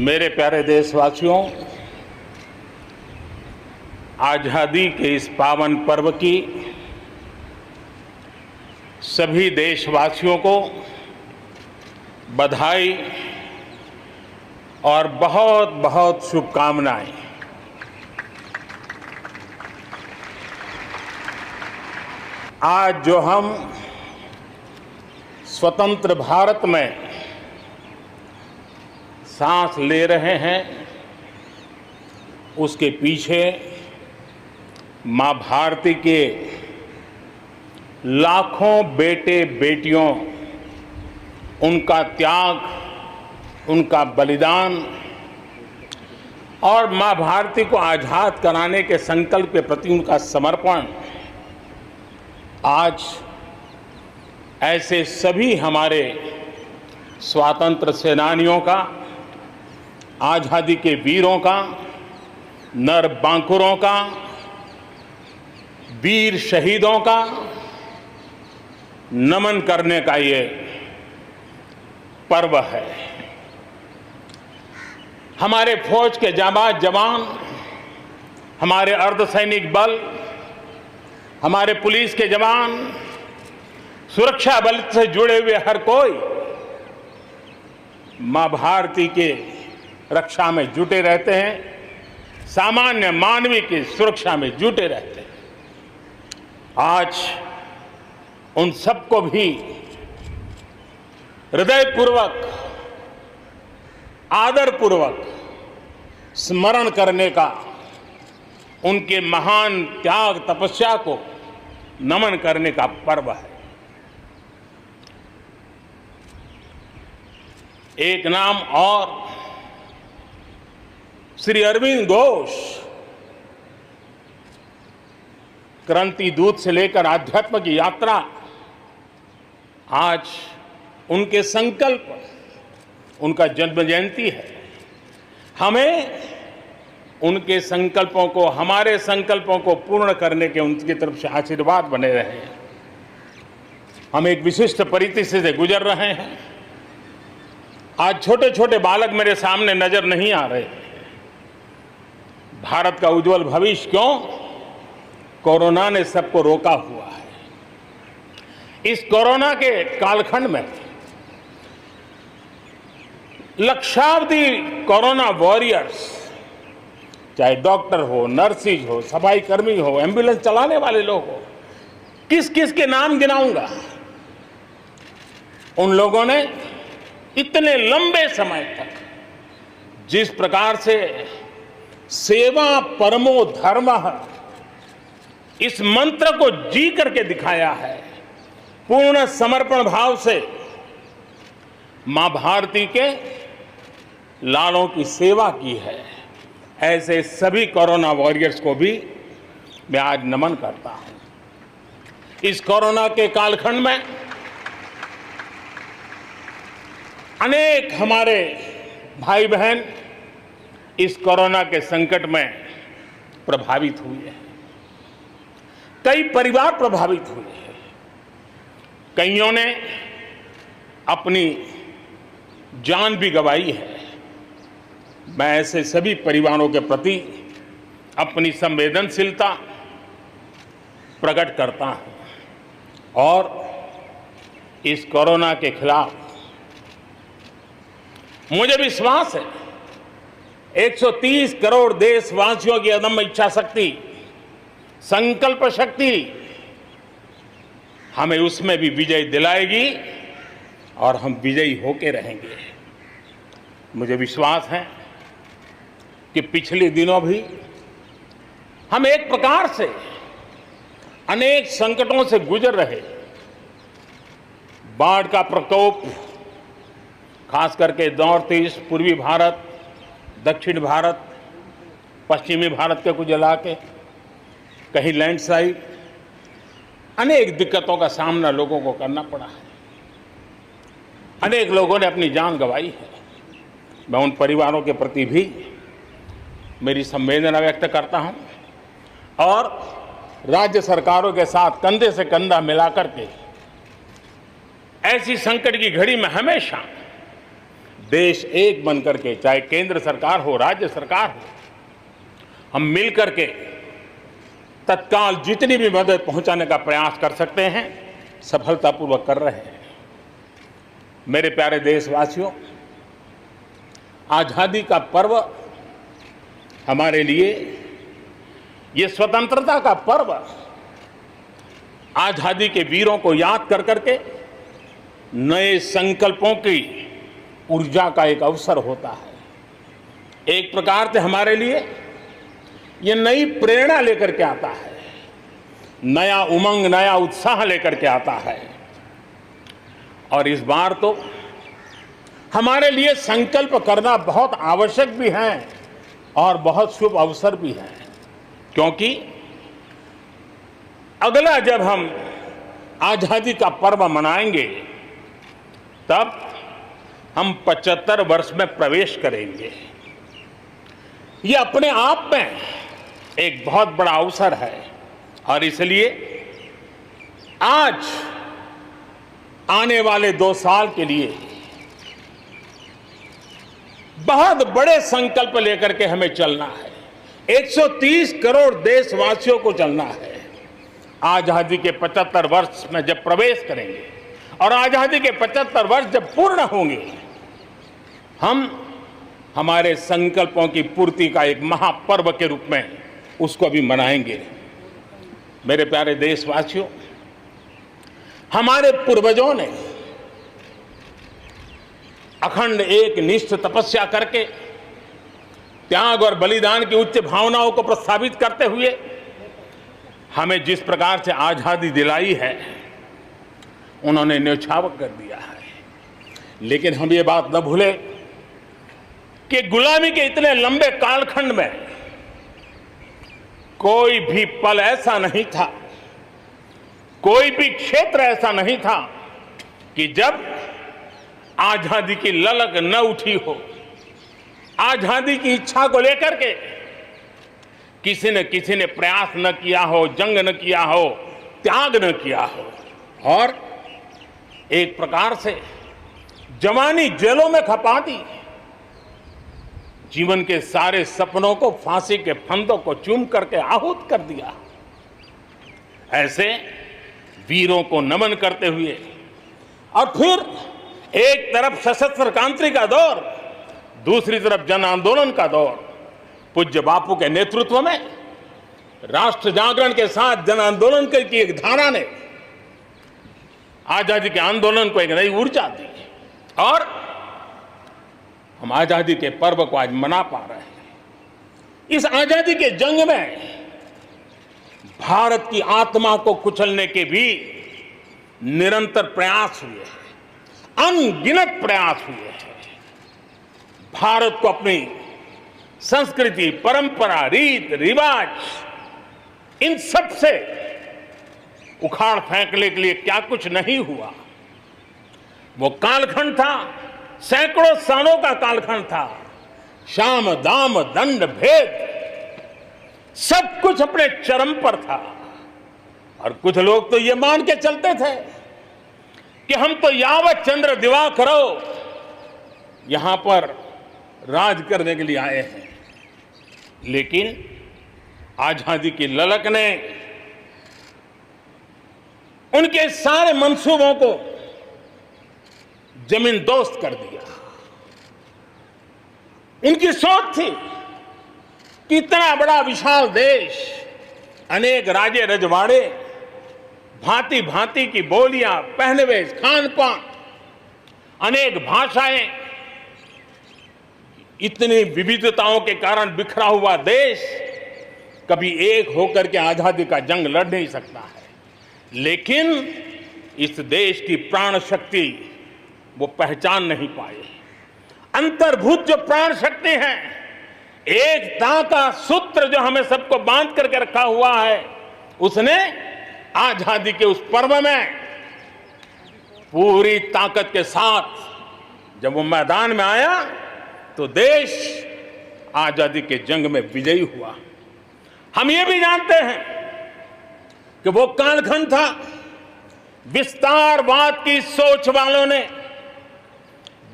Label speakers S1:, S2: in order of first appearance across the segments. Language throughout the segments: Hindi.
S1: मेरे प्यारे देशवासियों, आज़ादी के इस पावन पर्व की सभी देशवासियों को बधाई और बहुत बहुत शुभकामनाएं। आज जो हम स्वतंत्र भारत में सांस ले रहे हैं, उसके पीछे मां भारती के लाखों बेटे बेटियों, उनका त्याग, उनका बलिदान और मां भारती को आज़ाद कराने के संकल्प के प्रति उनका समर्पण आज ऐसे सभी हमारे स्वातंत्र्य सेनानियों का, आज़ादी के वीरों का, नर बांकुरों का, वीर शहीदों का नमन करने का ये पर्व है। हमारे फौज के जाबाज जवान, हमारे अर्धसैनिक बल, हमारे पुलिस के जवान, सुरक्षा बल से जुड़े हुए हर कोई मां भारती के रक्षा में जुटे रहते हैं, सामान्य मानवीय की सुरक्षा में जुटे रहते हैं। आज उन सबको भी हृदयपूर्वक, आदरपूर्वक स्मरण करने का, उनके महान त्याग तपस्या को नमन करने का पर्व है। एक नाम और श्री अरविंद घोष क्रांति दूत से लेकर आध्यात्म की यात्रा, आज उनके संकल्प, उनका जन्म जयंती है। हमें उनके संकल्पों को, हमारे संकल्पों को पूर्ण करने के उनकी तरफ से आशीर्वाद बने रहे। हम एक विशिष्ट परिस्थिति से गुजर रहे हैं। आज छोटे छोटे बालक मेरे सामने नजर नहीं आ रहे। भारत का उज्जवल भविष्य क्यों? कोरोना ने सबको रोका हुआ है। इस कोरोना के कालखंड में लक्षावधि कोरोना वॉरियर्स, चाहे डॉक्टर हो, नर्सिस हो, सफाई कर्मी हो, एम्बुलेंस चलाने वाले लोग हो, किस किस के नाम गिनाऊंगा। उन लोगों ने इतने लंबे समय तक जिस प्रकार से सेवा परमो धर्मः इस मंत्र को जी करके दिखाया है, पूर्ण समर्पण भाव से मां भारती के लालों की सेवा की है, ऐसे सभी कोरोना वॉरियर्स को भी मैं आज नमन करता हूं। इस कोरोना के कालखंड में अनेक हमारे भाई बहन इस कोरोना के संकट में प्रभावित हुए हैं। कई परिवार प्रभावित हुए हैं। कईयों ने अपनी जान भी गंवाई है। मैं ऐसे सभी परिवारों के प्रति अपनी संवेदनशीलता प्रकट करता हूं और इस कोरोना के खिलाफ मुझे विश्वास है 130 करोड़ देशवासियों की अदम्य इच्छा शक्ति, संकल्प शक्ति हमें उसमें भी विजय दिलाएगी और हम विजयी होके रहेंगे। मुझे विश्वास है कि पिछले दिनों भी हम एक प्रकार से अनेक संकटों से गुजर रहे। बाढ़ का प्रकोप, खास करके नॉर्थ ईस्ट, पूर्वी भारत, दक्षिण भारत, पश्चिमी भारत के कुछ इलाके, कहीं लैंडस्लाइड, अनेक दिक्कतों का सामना लोगों को करना पड़ा है। अनेक लोगों ने अपनी जान गंवाई है। मैं उन परिवारों के प्रति भी मेरी संवेदना व्यक्त करता हूं और राज्य सरकारों के साथ कंधे से कंधा मिलाकर के ऐसी संकट की घड़ी में हमेशा देश एक बन करके, चाहे केंद्र सरकार हो, राज्य सरकार हो, हम मिल करके तत्काल जितनी भी मदद पहुंचाने का प्रयास कर सकते हैं, सफलतापूर्वक कर रहे हैं। मेरे प्यारे देशवासियों, आजादी का पर्व हमारे लिए, ये स्वतंत्रता का पर्व आजादी के वीरों को याद कर करके नए संकल्पों की ऊर्जा का एक अवसर होता है। एक प्रकार से हमारे लिए ये नई प्रेरणा लेकर के आता है, नया उमंग, नया उत्साह लेकर के आता है। और इस बार तो हमारे लिए संकल्प करना बहुत आवश्यक भी है और बहुत शुभ अवसर भी है, क्योंकि अगला जब हम आजादी का पर्व मनाएंगे तब हम 75 वर्ष में प्रवेश करेंगे। ये अपने आप में एक बहुत बड़ा अवसर है और इसलिए आज आने वाले 2 साल के लिए बहुत बड़े संकल्प लेकर के हमें चलना है। 130 करोड़ देशवासियों को चलना है। आजादी के 75 वर्ष में जब प्रवेश करेंगे और आजादी के 75 वर्ष जब पूर्ण होंगे, हम हमारे संकल्पों की पूर्ति का एक महापर्व के रूप में उसको भी मनाएंगे। मेरे प्यारे देशवासियों, हमारे पूर्वजों ने अखंड एक निष्ठ तपस्या करके त्याग और बलिदान की उच्च भावनाओं को प्रस्तावित करते हुए हमें जिस प्रकार से आजादी दिलाई है, उन्होंने न्यौछावर कर दिया है। लेकिन हम ये बात न भूलें कि गुलामी के इतने लंबे कालखंड में कोई भी पल ऐसा नहीं था, कोई भी क्षेत्र ऐसा नहीं था कि जब आजादी की ललक न उठी हो, आजादी की इच्छा को लेकर के किसी ने प्रयास न किया हो, जंग न किया हो, त्याग न किया हो और एक प्रकार से जवानी जेलों में खपा दी। जीवन के सारे सपनों को, फांसी के फंदों को चूम करके आहूत कर दिया। ऐसे वीरों को नमन करते हुए और फिर एक तरफ सशस्त्र क्रांति का दौर, दूसरी तरफ जन आंदोलन का दौर, पूज्य बापू के नेतृत्व में राष्ट्र जागरण के साथ जन आंदोलन की एक धारा ने आजादी के आंदोलन को एक नई ऊर्जा दी और हम आजादी के पर्व को आज मना पा रहे हैं। इस आजादी के जंग में भारत की आत्मा को कुचलने के भी निरंतर प्रयास हुए हैं, अनगिनत प्रयास हुए हैं। भारत को अपनी संस्कृति, परंपरा, रीत रिवाज, इन सब से उखाड़ फेंकने के लिए क्या कुछ नहीं हुआ। वो कालखंड था, सैकड़ों सालों का कालखंड था। शाम दाम दंड भेद सब कुछ अपने चरम पर था और कुछ लोग तो ये मान के चलते थे कि हम तो यावत चंद्र दिवाकरो यहां पर राज करने के लिए आए हैं। लेकिन आजादी की ललक ने उनके सारे मंसूबों को जमीन दोस्त कर दिया। उनकी सोच थी कि इतना बड़ा विशाल देश, अनेक राजे रजवाड़े, भांति भांति की बोलियां, पहनवेश, खान पान, अनेक भाषाएं, इतनी विविधताओं के कारण बिखरा हुआ देश कभी एक होकर के आजादी का जंग लड़ नहीं सकता है। लेकिन इस देश की प्राण शक्ति वो पहचान नहीं पाए। अंतर्भूत जो प्राण शक्ति है, एकता का सूत्र जो हमें सबको बांध करके रखा हुआ है, उसने आजादी के उस पर्व में पूरी ताकत के साथ जब वो मैदान में आया तो देश आजादी के जंग में विजयी हुआ। हम ये भी जानते हैं कि वो कालखंड था विस्तारवाद की सोच वालों ने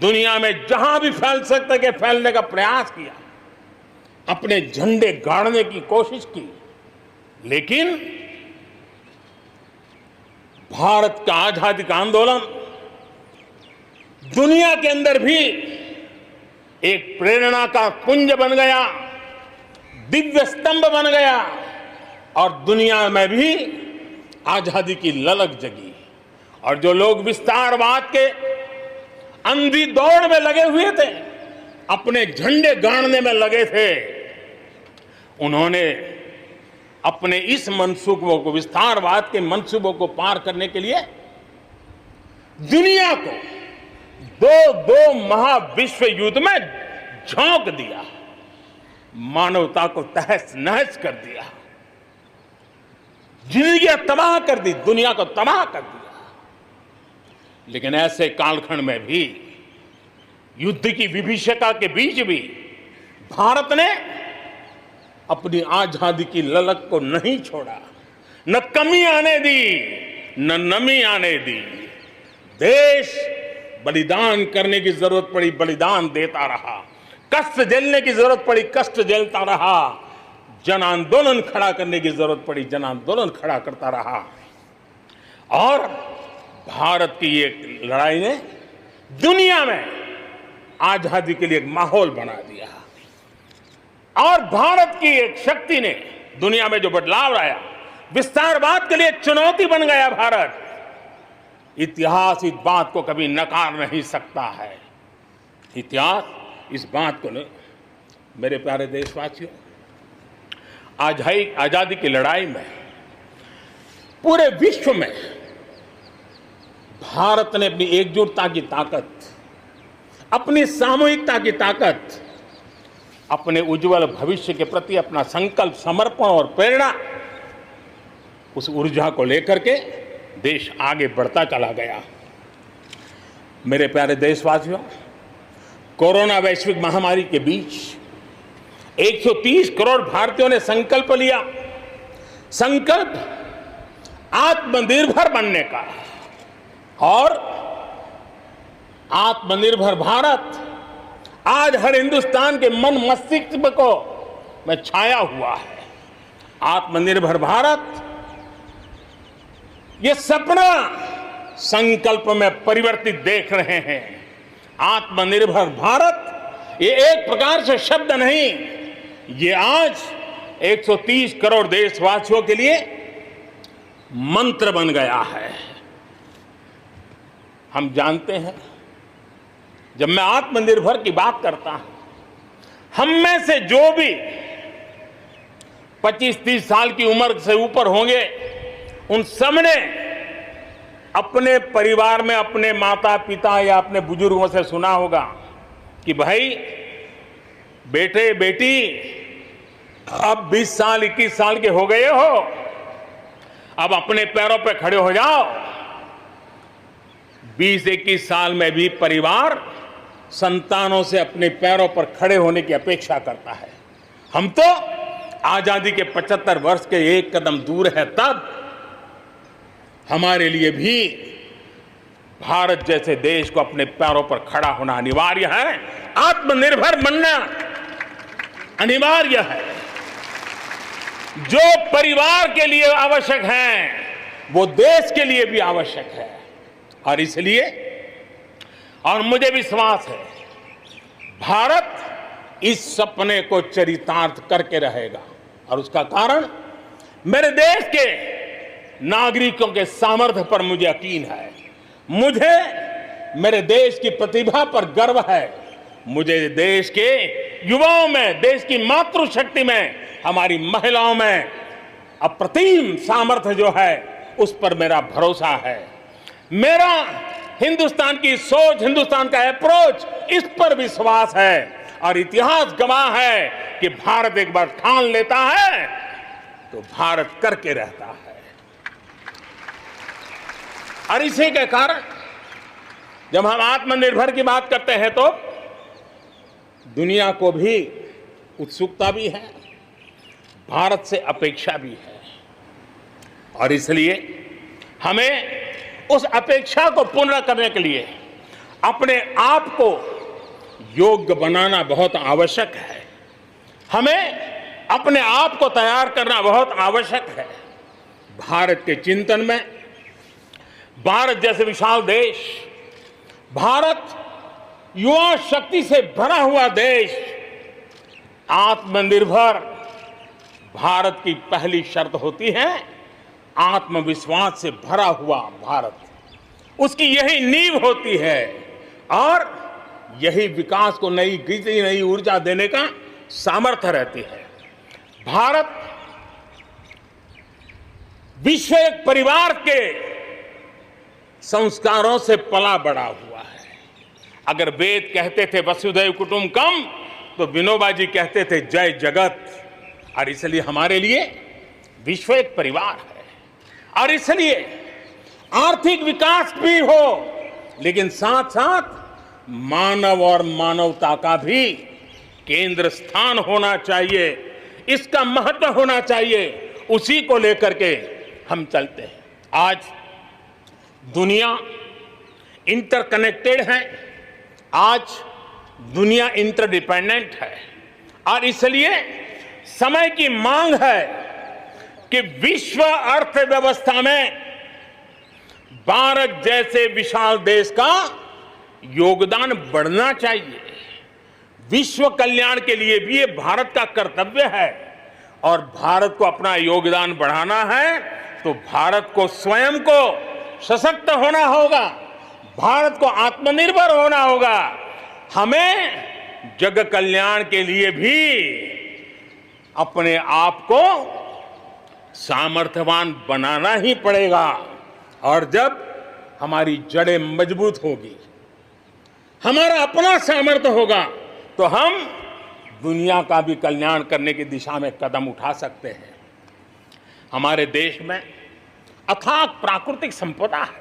S1: दुनिया में जहां भी फैल सकते के फैलने का प्रयास किया, अपने झंडे गाड़ने की कोशिश की, लेकिन भारत का आजादी का आंदोलन दुनिया के अंदर भी एक प्रेरणा का पुंज बन गया, दिव्य स्तंभ बन गया और दुनिया में भी आजादी की ललक जगी। और जो लोग विस्तारवाद के अंधी दौड़ में लगे हुए थे, अपने झंडे गाड़ने में लगे थे, उन्होंने अपने इस मंसूबों को, विस्तारवाद के मंसूबों को पार करने के लिए दुनिया को दो महाविश्व युद्ध में झोंक दिया, मानवता को तहस नहस कर दिया, जिंदगियां तबाह कर दी, दुनिया को तबाह कर दिया। लेकिन ऐसे कालखंड में भी, युद्ध की विभीषिका के बीच भी भारत ने अपनी आजादी की ललक को नहीं छोड़ा, न कमी आने दी, न नमी आने दी। देश बलिदान करने की जरूरत पड़ी, बलिदान देता रहा, कष्ट झेलने की जरूरत पड़ी, कष्ट झेलता रहा, जन आंदोलन खड़ा करने की जरूरत पड़ी, जन आंदोलन खड़ा करता रहा। और भारत की ये लड़ाई ने दुनिया में आजादी के लिए एक माहौल बना दिया। और भारत की एक शक्ति ने दुनिया में जो बदलाव लाया, विस्तारवाद के लिए चुनौती बन गया भारत। इतिहास इस बात को कभी नकार नहीं सकता है। इतिहास इस बात को नहीं। मेरे प्यारे देशवासियों, आजादी की लड़ाई में पूरे विश्व में भारत ने अपनी एकजुटता की ताकत, अपनी सामूहिकता की ताकत, अपने उज्जवल भविष्य के प्रति अपना संकल्प, समर्पण और प्रेरणा, उस ऊर्जा को लेकर के देश आगे बढ़ता चला गया। मेरे प्यारे देशवासियों, कोरोना वैश्विक महामारी के बीच 130 करोड़ भारतीयों ने संकल्प लिया, संकल्प आत्मनिर्भर बनने का। और आत्मनिर्भर भारत आज हर हिंदुस्तान के मन मस्तिष्क को में छाया हुआ है। आत्मनिर्भर भारत, ये सपना संकल्प में परिवर्तित देख रहे हैं। आत्मनिर्भर भारत ये एक प्रकार से शब्द नहीं, ये आज 130 करोड़ देशवासियों के लिए मंत्र बन गया है। हम जानते हैं, जब मैं आत्मनिर्भर की बात करता हूं, हम में से जो भी 25-30 साल की उम्र से ऊपर होंगे, उन सब ने अपने परिवार में अपने माता पिता या अपने बुजुर्गों से सुना होगा कि भाई बेटे बेटी, अब 20 साल 21 साल के हो गए हो, अब अपने पैरों पे खड़े हो जाओ। 20-21 साल में भी परिवार संतानों से अपने पैरों पर खड़े होने की अपेक्षा करता है। हम तो आजादी के 75 वर्ष के एक कदम दूर है, तब हमारे लिए भी भारत जैसे देश को अपने पैरों पर खड़ा होना अनिवार्य है। आत्मनिर्भर बनना अनिवार्य है। जो परिवार के लिए आवश्यक है, वो देश के लिए भी आवश्यक है। और इसलिए, और मुझे विश्वास है, भारत इस सपने को चरितार्थ करके रहेगा। और उसका कारण मेरे देश के नागरिकों के सामर्थ्य पर मुझे यकीन है। मुझे मेरे देश की प्रतिभा पर गर्व है। मुझे देश के युवाओं में, देश की मातृशक्ति में, हमारी महिलाओं में अप्रतिम सामर्थ्य जो है, उस पर मेरा भरोसा है। मेरा हिंदुस्तान की सोच, हिंदुस्तान का अप्रोच, इस पर विश्वास है। और इतिहास गवाह है कि भारत एक बार ठान लेता है तो भारत करके रहता है। और इसी के कारण जब हम आत्मनिर्भर की बात करते हैं तो दुनिया को भी उत्सुकता भी है, भारत से अपेक्षा भी है। और इसलिए हमें उस अपेक्षा को पूर्ण करने के लिए अपने आप को योग्य बनाना बहुत आवश्यक है। हमें अपने आप को तैयार करना बहुत आवश्यक है। भारत के चिंतन में भारत जैसे विशाल देश, भारत युवा शक्ति से भरा हुआ देश, आत्मनिर्भर भारत की पहली शर्त होती है आत्मविश्वास से भरा हुआ भारत। उसकी यही नींव होती है और यही विकास को नई गति, नई ऊर्जा देने का सामर्थ्य रहती है। भारत विश्व एक परिवार के संस्कारों से पला बड़ा हुआ है। अगर वेद कहते थे वसुधैव कुटुंबकम, तो विनोबा जी कहते थे जय जगत। और इसलिए हमारे लिए विश्व एक परिवार है। और इसलिए आर्थिक विकास भी हो, लेकिन साथ साथ मानव और मानवता का भी केंद्र स्थान होना चाहिए, इसका महत्व होना चाहिए। उसी को लेकर के हम चलते हैं। आज दुनिया इंटरकनेक्टेड है, आज दुनिया इंटरडिपेंडेंट है और इसलिए समय की मांग है कि विश्व अर्थव्यवस्था में भारत जैसे विशाल देश का योगदान बढ़ना चाहिए। विश्व कल्याण के लिए भी ये भारत का कर्तव्य है और भारत को अपना योगदान बढ़ाना है तो भारत को स्वयं को सशक्त होना होगा, भारत को आत्मनिर्भर होना होगा। हमें जग कल्याण के लिए भी अपने आप को सामर्थ्यवान बनाना ही पड़ेगा। और जब हमारी जड़ें मजबूत होगी, हमारा अपना सामर्थ्य होगा, तो हम दुनिया का भी कल्याण करने की दिशा में कदम उठा सकते हैं। हमारे देश में अथाक प्राकृतिक संपदा है,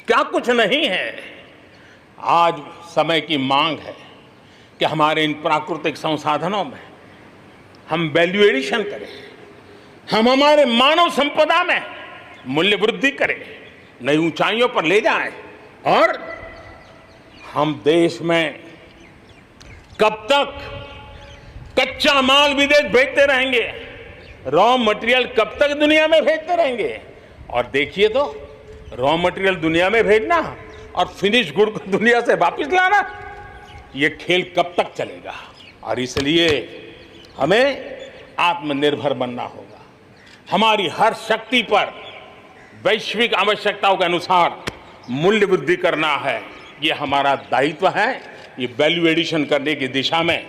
S1: क्या कुछ नहीं है। आज समय की मांग है कि हमारे इन प्राकृतिक संसाधनों में हम वैल्यू एडिशन करें, हम हमारे मानव संपदा में मूल्य वृद्धि करें, नई ऊंचाइयों पर ले जाएं। और हम देश में कब तक कच्चा माल विदेश भेजते रहेंगे, रॉ मटेरियल कब तक दुनिया में भेजते रहेंगे। और देखिए तो रॉ मटेरियल दुनिया में भेजना और फिनिश गुड को दुनिया से वापस लाना, ये खेल कब तक चलेगा। और इसलिए हमें आत्मनिर्भर बनना होगा। हमारी हर शक्ति पर वैश्विक आवश्यकताओं के अनुसार मूल्य वृद्धि करना है, ये हमारा दायित्व है। ये वैल्यू एडिशन करने की दिशा में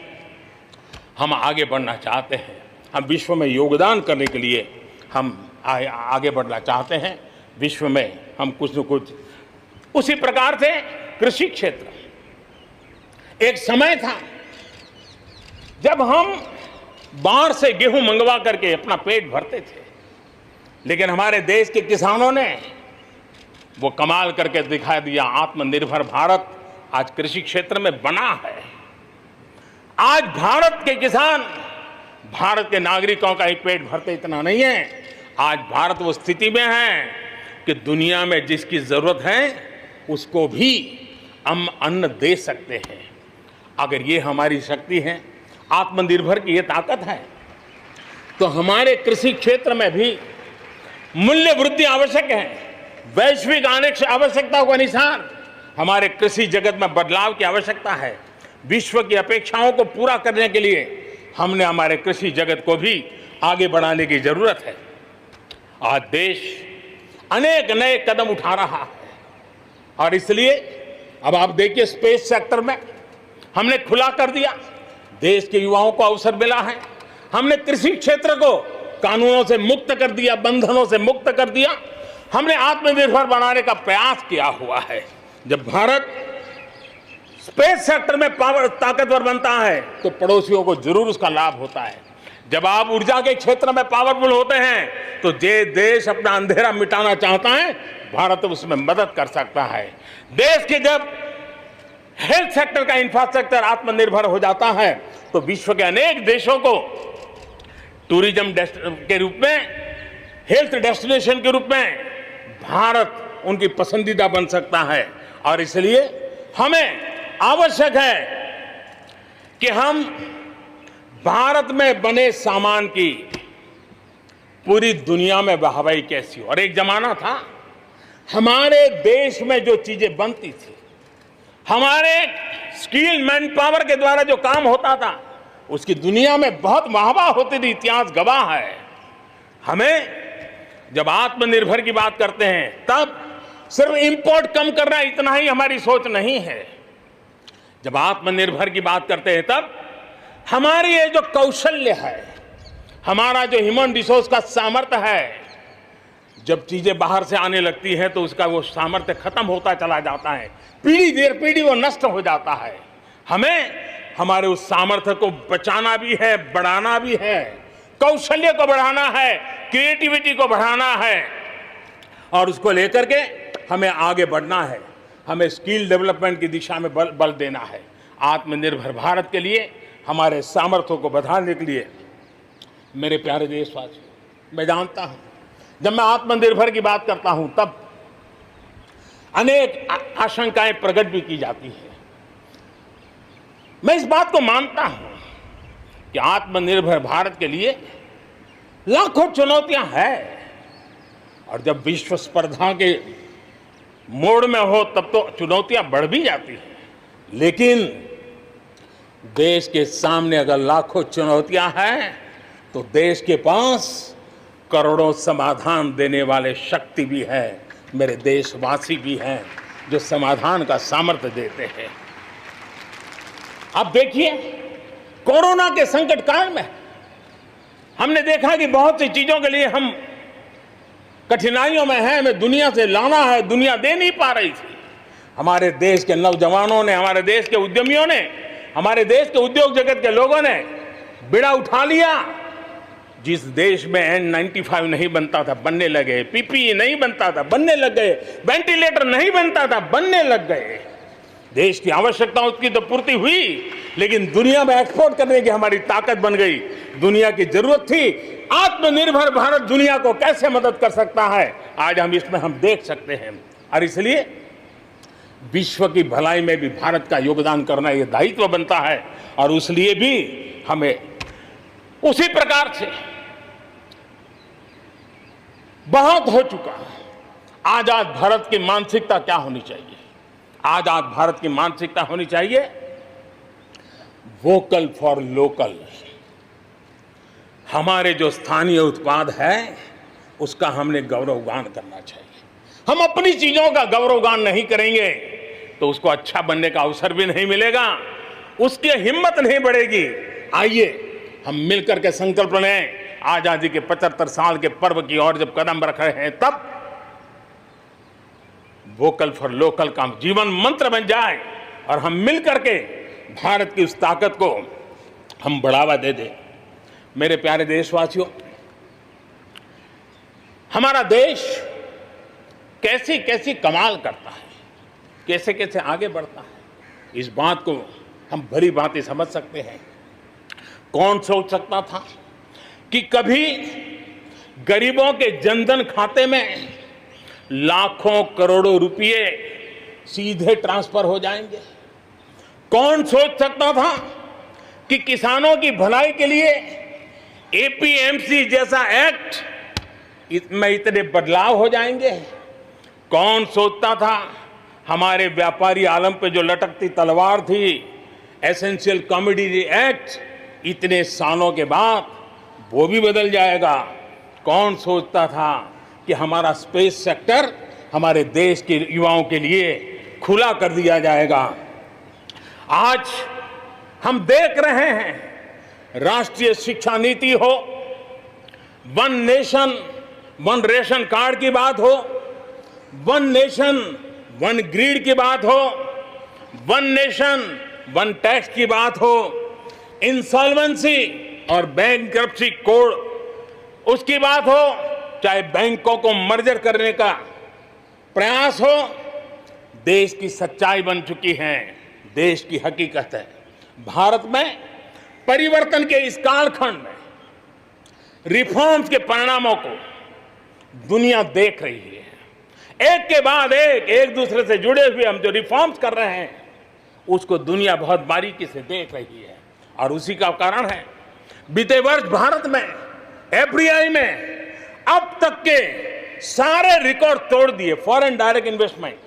S1: हम आगे बढ़ना चाहते हैं। हम विश्व में योगदान करने के लिए हम आगे बढ़ना चाहते हैं। विश्व में हम कुछ न कुछ, उसी प्रकार से कृषि क्षेत्र, एक समय था जब हम बाहर से गेहूं मंगवा करके अपना पेट भरते थे, लेकिन हमारे देश के किसानों ने वो कमाल करके दिखा दिया। आत्मनिर्भर भारत आज कृषि क्षेत्र में बना है। आज भारत के किसान, भारत के नागरिकों का ही पेट भरते इतना नहीं है, आज भारत वो स्थिति में है कि दुनिया में जिसकी जरूरत है उसको भी हम अन्न दे सकते हैं। अगर ये हमारी शक्ति है, आत्मनिर्भर की ये ताकत है, तो हमारे कृषि क्षेत्र में भी मूल्य वृद्धि आवश्यक है। वैश्विक आवश्यकताओं के अनुसार हमारे कृषि जगत में बदलाव की आवश्यकता है। विश्व की अपेक्षाओं को पूरा करने के लिए हमने हमारे कृषि जगत को भी आगे बढ़ाने की जरूरत है। आज देश अनेक नए कदम उठा रहा है और इसलिए अब आप देखिए स्पेस सेक्टर में हमने खुला कर दिया, देश के युवाओं को अवसर मिला है। हमने कृषि क्षेत्र को कानूनों से मुक्त कर दिया, बंधनों से मुक्त कर दिया। हमने आत्मनिर्भर बनाने का प्रयास किया हुआ है। जब भारत स्पेस सेक्टर में ताकतवर बनता है तो पड़ोसियों को जरूर उसका लाभ होता है। जब आप ऊर्जा के क्षेत्र में पावरफुल होते हैं तो जे देश अपना अंधेरा मिटाना चाहता है, भारत उसमें मदद कर सकता है। देश के जब हेल्थ सेक्टर का इंफ्रास्ट्रक्चर आत्मनिर्भर हो जाता है तो विश्व के अनेक देशों को टूरिज्म के रूप में, हेल्थ डेस्टिनेशन के रूप में भारत उनकी पसंदीदा बन सकता है। और इसलिए हमें आवश्यक है कि हम भारत में बने सामान की पूरी दुनिया में वाहवाही कैसी हो। और एक जमाना था हमारे देश में जो चीजें बनती थी, हमारे स्किल मैन पावर के द्वारा जो काम होता था, उसकी दुनिया में बहुत वाहवाह होती थी, इतिहास गवाह है। हमें जब आत्मनिर्भर की बात करते हैं तब सिर्फ इंपोर्ट कम करना इतना ही हमारी सोच नहीं है। जब आत्मनिर्भर की बात करते हैं तब हमारी ये जो कौशल्य है, हमारा जो ह्यूमन रिसोर्स का सामर्थ्य है, जब चीजें बाहर से आने लगती हैं तो उसका वो सामर्थ्य खत्म होता चला जाता है, पीढ़ी दर पीढ़ी वो नष्ट हो जाता है। हमें हमारे उस सामर्थ्य को बचाना भी है, बढ़ाना भी है, कौशल्य को बढ़ाना है, क्रिएटिविटी को बढ़ाना है और उसको लेकर के हमें आगे बढ़ना है। हमें स्किल डेवलपमेंट की दिशा में बल देना है। आत्मनिर्भर भारत के लिए, हमारे सामर्थ्य को बढ़ाने के लिए मेरे प्यारे देशवासियों, मैं जानता हूं जब मैं आत्मनिर्भर की बात करता हूं तब अनेक आशंकाएं प्रकट भी की जाती हैं। मैं इस बात को मानता हूं कि आत्मनिर्भर भारत के लिए लाखों चुनौतियां हैं और जब विश्व स्पर्धा के मोड़ में हो तब तो चुनौतियां बढ़ भी जाती हैं, लेकिन देश के सामने अगर लाखों चुनौतियां हैं तो देश के पास करोड़ों समाधान देने वाले शक्ति भी है, मेरे देशवासी भी हैं जो समाधान का सामर्थ्य देते हैं। अब देखिए, कोरोना के संकट काल में हमने देखा कि बहुत सी चीजों के लिए हम कठिनाइयों में हैं, हमें दुनिया से लाना है, दुनिया दे नहीं पा रही थी। हमारे देश के नौजवानों ने, हमारे देश के उद्यमियों ने, हमारे देश के उद्योग जगत के लोगों ने बीड़ा उठा लिया। जिस देश में N95 नहीं बनता था बनने लगे, PPE नहीं बनता था बनने लग गए, वेंटिलेटर नहीं बनता था बनने लग गए। देश की आवश्यकताओं की तो पूर्ति हुई, लेकिन दुनिया में एक्सपोर्ट करने की हमारी ताकत बन गई। दुनिया की जरूरत थी आत्मनिर्भर भारत दुनिया को कैसे मदद कर सकता है, आज हम इसमें हम देख सकते हैं। और इसलिए विश्व की भलाई में भी भारत का योगदान करना यह दायित्व बनता है और उसलिए भी हमें उसी प्रकार से बहुत हो चुका है। आजाद भारत की मानसिकता क्या होनी चाहिए? आजाद भारत की मानसिकता होनी चाहिए वोकल फॉर लोकल। हमारे जो स्थानीय उत्पाद है उसका हमने गौरवगान करना चाहिए। हम अपनी चीजों का गौरवगान नहीं करेंगे तो उसको अच्छा बनने का अवसर भी नहीं मिलेगा, उसकी हिम्मत नहीं बढ़ेगी। आइए हम मिलकर के संकल्प लें, आजादी के 75 साल के पर्व की ओर जब कदम रख रहे हैं तब वोकल फॉर लोकल का जीवन मंत्र बन जाए और हम मिलकर के भारत की उस ताकत को हम बढ़ावा दे दें। मेरे प्यारे देशवासियों, हमारा देश कैसी कैसी कमाल करता है, कैसे कैसे आगे बढ़ता है, इस बात को हम भली भांति समझ सकते हैं। कौन सोच सकता था कि कभी गरीबों के जनधन खाते में लाखों करोड़ों रुपए सीधे ट्रांसफर हो जाएंगे? कौन सोच सकता था कि किसानों की भलाई के लिए एपीएमसी जैसा एक्ट में इतने बदलाव हो जाएंगे? कौन सोचता था हमारे व्यापारी आलम पे जो लटकती तलवार थी, एसेंशियल कमोडिटी एक्ट, इतने सालों के बाद वो भी बदल जाएगा? कौन सोचता था कि हमारा स्पेस सेक्टर हमारे देश के युवाओं के लिए खुला कर दिया जाएगा? आज हम देख रहे हैं, राष्ट्रीय शिक्षा नीति हो, one nation one ration card की बात हो, वन नेशन वन ग्रिड की बात हो, वन नेशन वन टैक्स की बात हो, इंसॉल्वेंसी और बैंकरप्सी कोड उसकी बात हो, चाहे बैंकों को मर्जर करने का प्रयास हो, देश की सच्चाई बन चुकी है, देश की हकीकत है। भारत में परिवर्तन के इस कालखंड में रिफॉर्म्स के परिणामों को दुनिया देख रही है। एक के बाद एक दूसरे से जुड़े हुए हम जो रिफॉर्म्स कर रहे हैं, उसको दुनिया बहुत बारीकी से देख रही है और उसी का कारण है बीते वर्ष भारत में एफडीआई में अब तक के सारे रिकॉर्ड तोड़ दिए। फॉरेन डायरेक्ट इन्वेस्टमेंट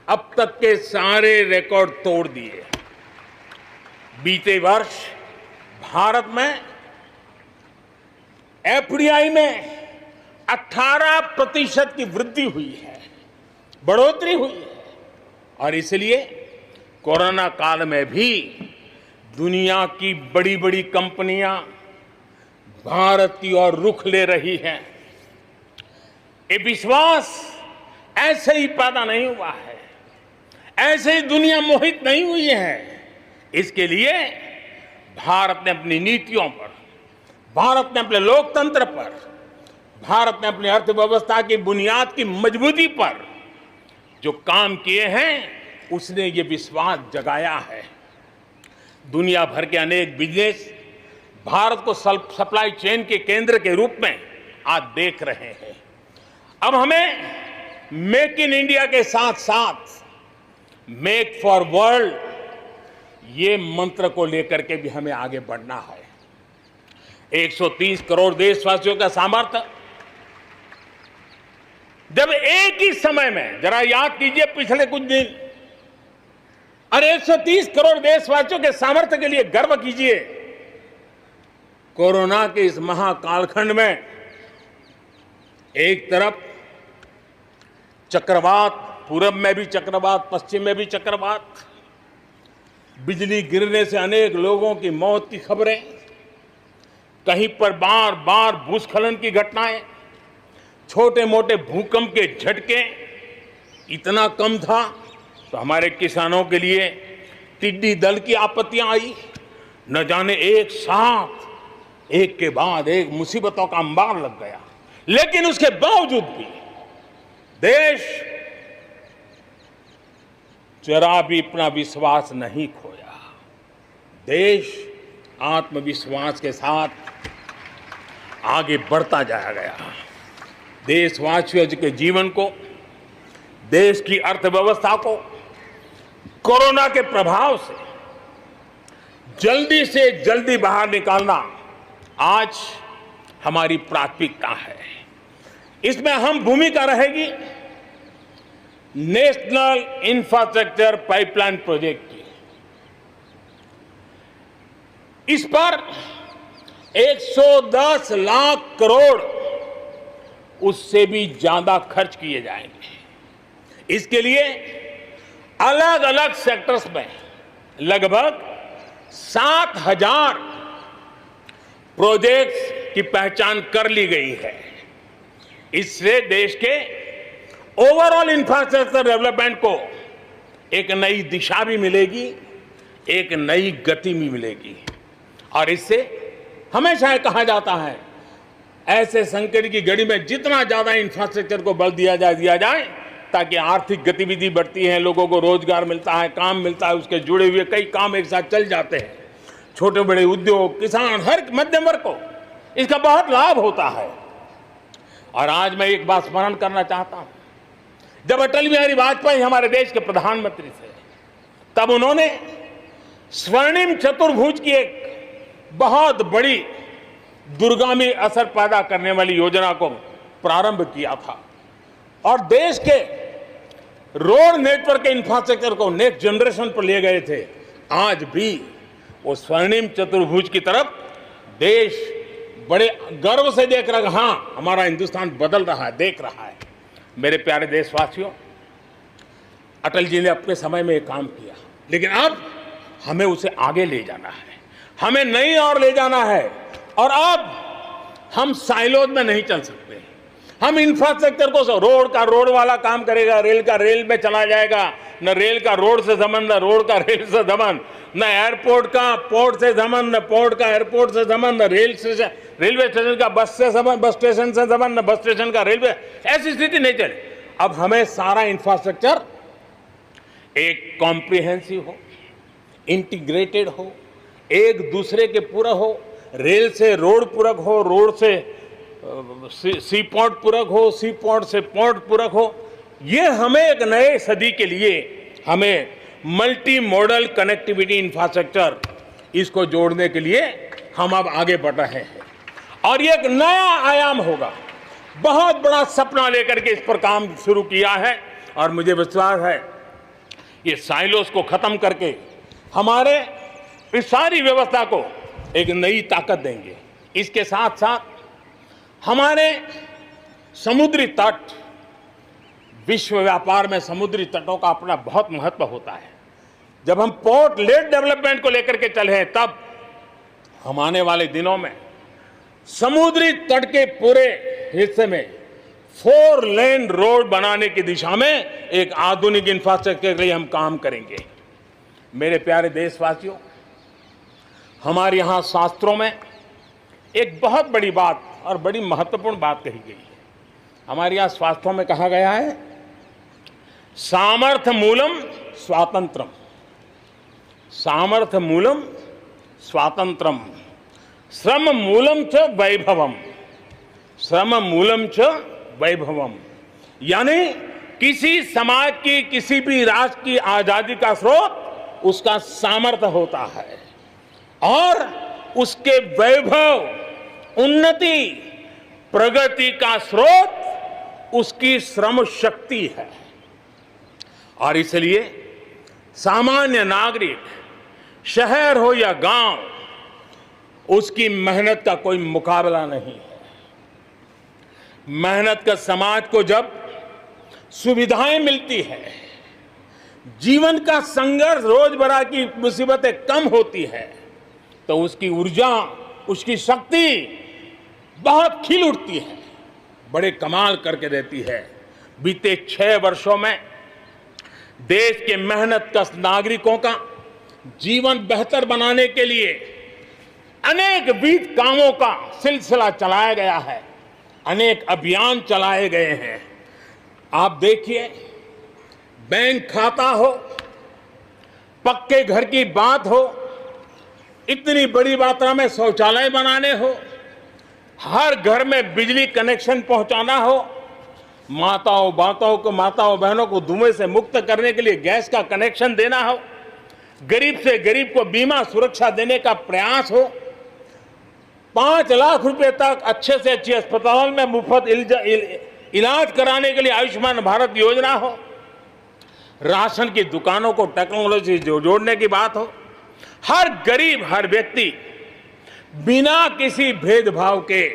S1: अब तक के सारे रिकॉर्ड तोड़ दिए। बीते वर्ष भारत में एफडीआई में 18% की वृद्धि हुई है, बढ़ोतरी हुई है। और इसलिए कोरोना काल में भी दुनिया की बड़ी बड़ी कंपनियां भारत की ओर रुख ले रही हैं। ये विश्वास ऐसे ही पैदा नहीं हुआ है, ऐसे ही दुनिया मोहित नहीं हुई है। इसके लिए भारत ने अपनी नीतियों पर, भारत ने अपने लोकतंत्र पर, भारत ने अपनी अर्थव्यवस्था की बुनियाद की मजबूती पर जो काम किए हैं उसने ये विश्वास जगाया है। दुनिया भर के अनेक बिजनेस भारत को सप्लाई चेन के केंद्र के रूप में आज देख रहे हैं। अब हमें मेक इन इंडिया के साथ साथ मेक फॉर वर्ल्ड ये मंत्र को लेकर के भी हमें आगे बढ़ना है। 130 करोड़ देशवासियों का सामर्थ्य, जब एक ही समय में, जरा याद कीजिए पिछले कुछ दिन, और 130 करोड़ देशवासियों के सामर्थ्य के लिए गर्व कीजिए। कोरोना के इस महाकालखंड में एक तरफ चक्रवात, पूरब में भी चक्रवात, पश्चिम में भी चक्रवात, बिजली गिरने से अनेक लोगों की मौत की खबरें, कहीं पर बार बार भूस्खलन की घटनाएं, छोटे मोटे भूकंप के झटके। इतना कम था तो हमारे किसानों के लिए टिड्डी दल की आपत्तियां आई। न जाने एक साथ एक के बाद एक मुसीबतों का अंबार लग गया। लेकिन उसके बावजूद भी देश जरा भी अपना विश्वास नहीं खोया। देश आत्मविश्वास के साथ आगे बढ़ता जाया गया। देशवासियों के जीवन को, देश की अर्थव्यवस्था को कोरोना के प्रभाव से जल्दी से जल्दी बाहर निकालना आज हमारी प्राथमिकता है। इसमें अहम भूमिका रहेगी नेशनल इंफ्रास्ट्रक्चर पाइपलाइन प्रोजेक्ट की। इस पर 110 लाख करोड़, उससे भी ज्यादा खर्च किए जाएंगे। इसके लिए अलग अलग सेक्टर्स में लगभग 7,000 प्रोजेक्ट्स की पहचान कर ली गई है। इससे देश के ओवरऑल इंफ्रास्ट्रक्चर डेवलपमेंट को एक नई दिशा भी मिलेगी, एक नई गति भी मिलेगी। और इससे हमेशा ये कहा जाता है, ऐसे संकट की घड़ी में जितना ज्यादा इंफ्रास्ट्रक्चर को बल दिया जाए ताकि आर्थिक गतिविधि बढ़ती है, लोगों को रोजगार मिलता है, काम मिलता है, उसके जुड़े हुए कई काम एक साथ चल जाते हैं। छोटे बड़े उद्योग, किसान, हर मध्यम वर्ग को इसका बहुत लाभ होता है। और आज मैं एक बात स्मरण करना चाहता हूं, जब अटल बिहारी वाजपेयी हमारे देश के प्रधानमंत्री थे, तब उन्होंने स्वर्णिम चतुर्भुज की एक बहुत बड़ी दूरगामी असर पैदा करने वाली योजना को प्रारंभ किया था और देश के रोड नेटवर्क के इंफ्रास्ट्रक्चर को नेक्स्ट जनरेशन पर ले गए थे। आज भी वो स्वर्णिम चतुर्भुज की तरफ देश बड़े गर्व से देख रहा है। हाँ, हमारा हिंदुस्तान बदल रहा है, देख रहा है। मेरे प्यारे देशवासियों, अटल जी ने अपने समय में एक काम किया, लेकिन अब हमें उसे आगे ले जाना है, हमें नई ओर ले जाना है। और अब हम साइलोज में नहीं चल सकते। हम इंफ्रास्ट्रक्चर को, रोड का रोड वाला काम करेगा, रेल का रेल में चला जाएगा, न रेल का रोड से संबंध, न रोड का रेल से संबंध, न एयरपोर्ट का पोर्ट से संबंध, न पोर्ट का एयरपोर्ट से संबंध, न रेलवे स्टेशन का बस से संबंध, बस स्टेशन से संबंध, न बस स्टेशन का रेलवे। ऐसी स्थिति नहीं चले। अब हमें सारा इंफ्रास्ट्रक्चर एक कॉम्प्रिहेंसिव हो, इंटीग्रेटेड हो, एक दूसरे के पूरक हो। रेल से रोड पूरक हो, रोड से सी पोर्ट पूरक हो, सी पोर्ट से पोर्ट पूरक हो। ये हमें एक नए सदी के लिए हमें मल्टी मॉडल कनेक्टिविटी इंफ्रास्ट्रक्चर, इसको जोड़ने के लिए हम अब आगे बढ़ रहे हैं और ये एक नया आयाम होगा। बहुत बड़ा सपना लेकर के इस पर काम शुरू किया है और मुझे विश्वास है ये साइलोस को खत्म करके हमारे इस सारी व्यवस्था को एक नई ताकत देंगे। इसके साथ साथ हमारे समुद्री तट, विश्व व्यापार में समुद्री तटों का अपना बहुत महत्व होता है। जब हम पोर्ट लेड डेवलपमेंट को लेकर के चले हैं, तब हम आने वाले दिनों में समुद्री तट के पूरे हिस्से में 4 लेन रोड बनाने की दिशा में एक आधुनिक इंफ्रास्ट्रक्चर के लिए हम काम करेंगे। मेरे प्यारे देशवासियों, हमारे यहाँ शास्त्रों में एक बहुत बड़ी बात और बड़ी महत्वपूर्ण बात कही गई है। हमारे यहाँ शास्त्रों में कहा गया है, सामर्थ्य मूलम स्वातंत्रम, सामर्थ्य मूलम स्वातंत्रम, श्रम मूलम च वैभवम, श्रम मूलम च वैभवम। यानी किसी समाज की, किसी भी राष्ट्र की आजादी का स्रोत उसका सामर्थ्य होता है और उसके वैभव, उन्नति, प्रगति का स्रोत उसकी श्रम शक्ति है। और इसलिए सामान्य नागरिक, शहर हो या गांव, उसकी मेहनत का कोई मुकाबला नहीं है। मेहनत का समाज को जब सुविधाएं मिलती है, जीवन का संघर्ष, रोजमर्रा की मुसीबतें कम होती है, तो उसकी ऊर्जा, उसकी शक्ति बहुत खिल उठती है, बड़े कमाल करके देती है। बीते 6 वर्षों में देश के मेहनत कश नागरिकों का जीवन बेहतर बनाने के लिए अनेक विध कामों का सिलसिला चलाया गया है, अनेक अभियान चलाए गए हैं। आप देखिए, बैंक खाता हो, पक्के घर की बात हो, इतनी बड़ी मात्रा में शौचालय बनाने हो, हर घर में बिजली कनेक्शन पहुंचाना हो, माताओं बहनों को धुएं से मुक्त करने के लिए गैस का कनेक्शन देना हो, गरीब से गरीब को बीमा सुरक्षा देने का प्रयास हो, 5 लाख रुपए तक अच्छे से अच्छे अस्पताल में मुफ्त इलाज कराने के लिए आयुष्मान भारत योजना हो, राशन की दुकानों को टेक्नोलॉजी जोड़ने की बात हो, हर गरीब, हर व्यक्ति बिना किसी भेदभाव के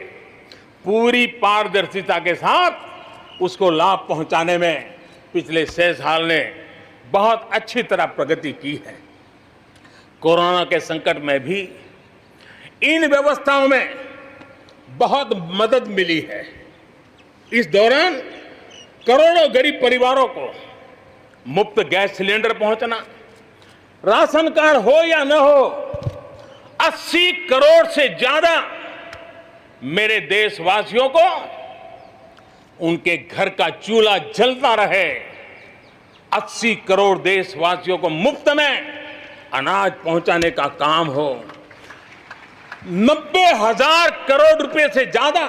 S1: पूरी पारदर्शिता के साथ उसको लाभ पहुंचाने में पिछले 6 साल ने बहुत अच्छी तरह प्रगति की है। कोरोना के संकट में भी इन व्यवस्थाओं में बहुत मदद मिली है। इस दौरान करोड़ों गरीब परिवारों को मुफ्त गैस सिलेंडर पहुंचना, राशन कार्ड हो या न हो, 80 करोड़ से ज्यादा मेरे देशवासियों को उनके घर का चूल्हा जलता रहे, 80 करोड़ देशवासियों को मुफ्त में अनाज पहुंचाने का काम हो, 90,000 करोड़ रुपए से ज्यादा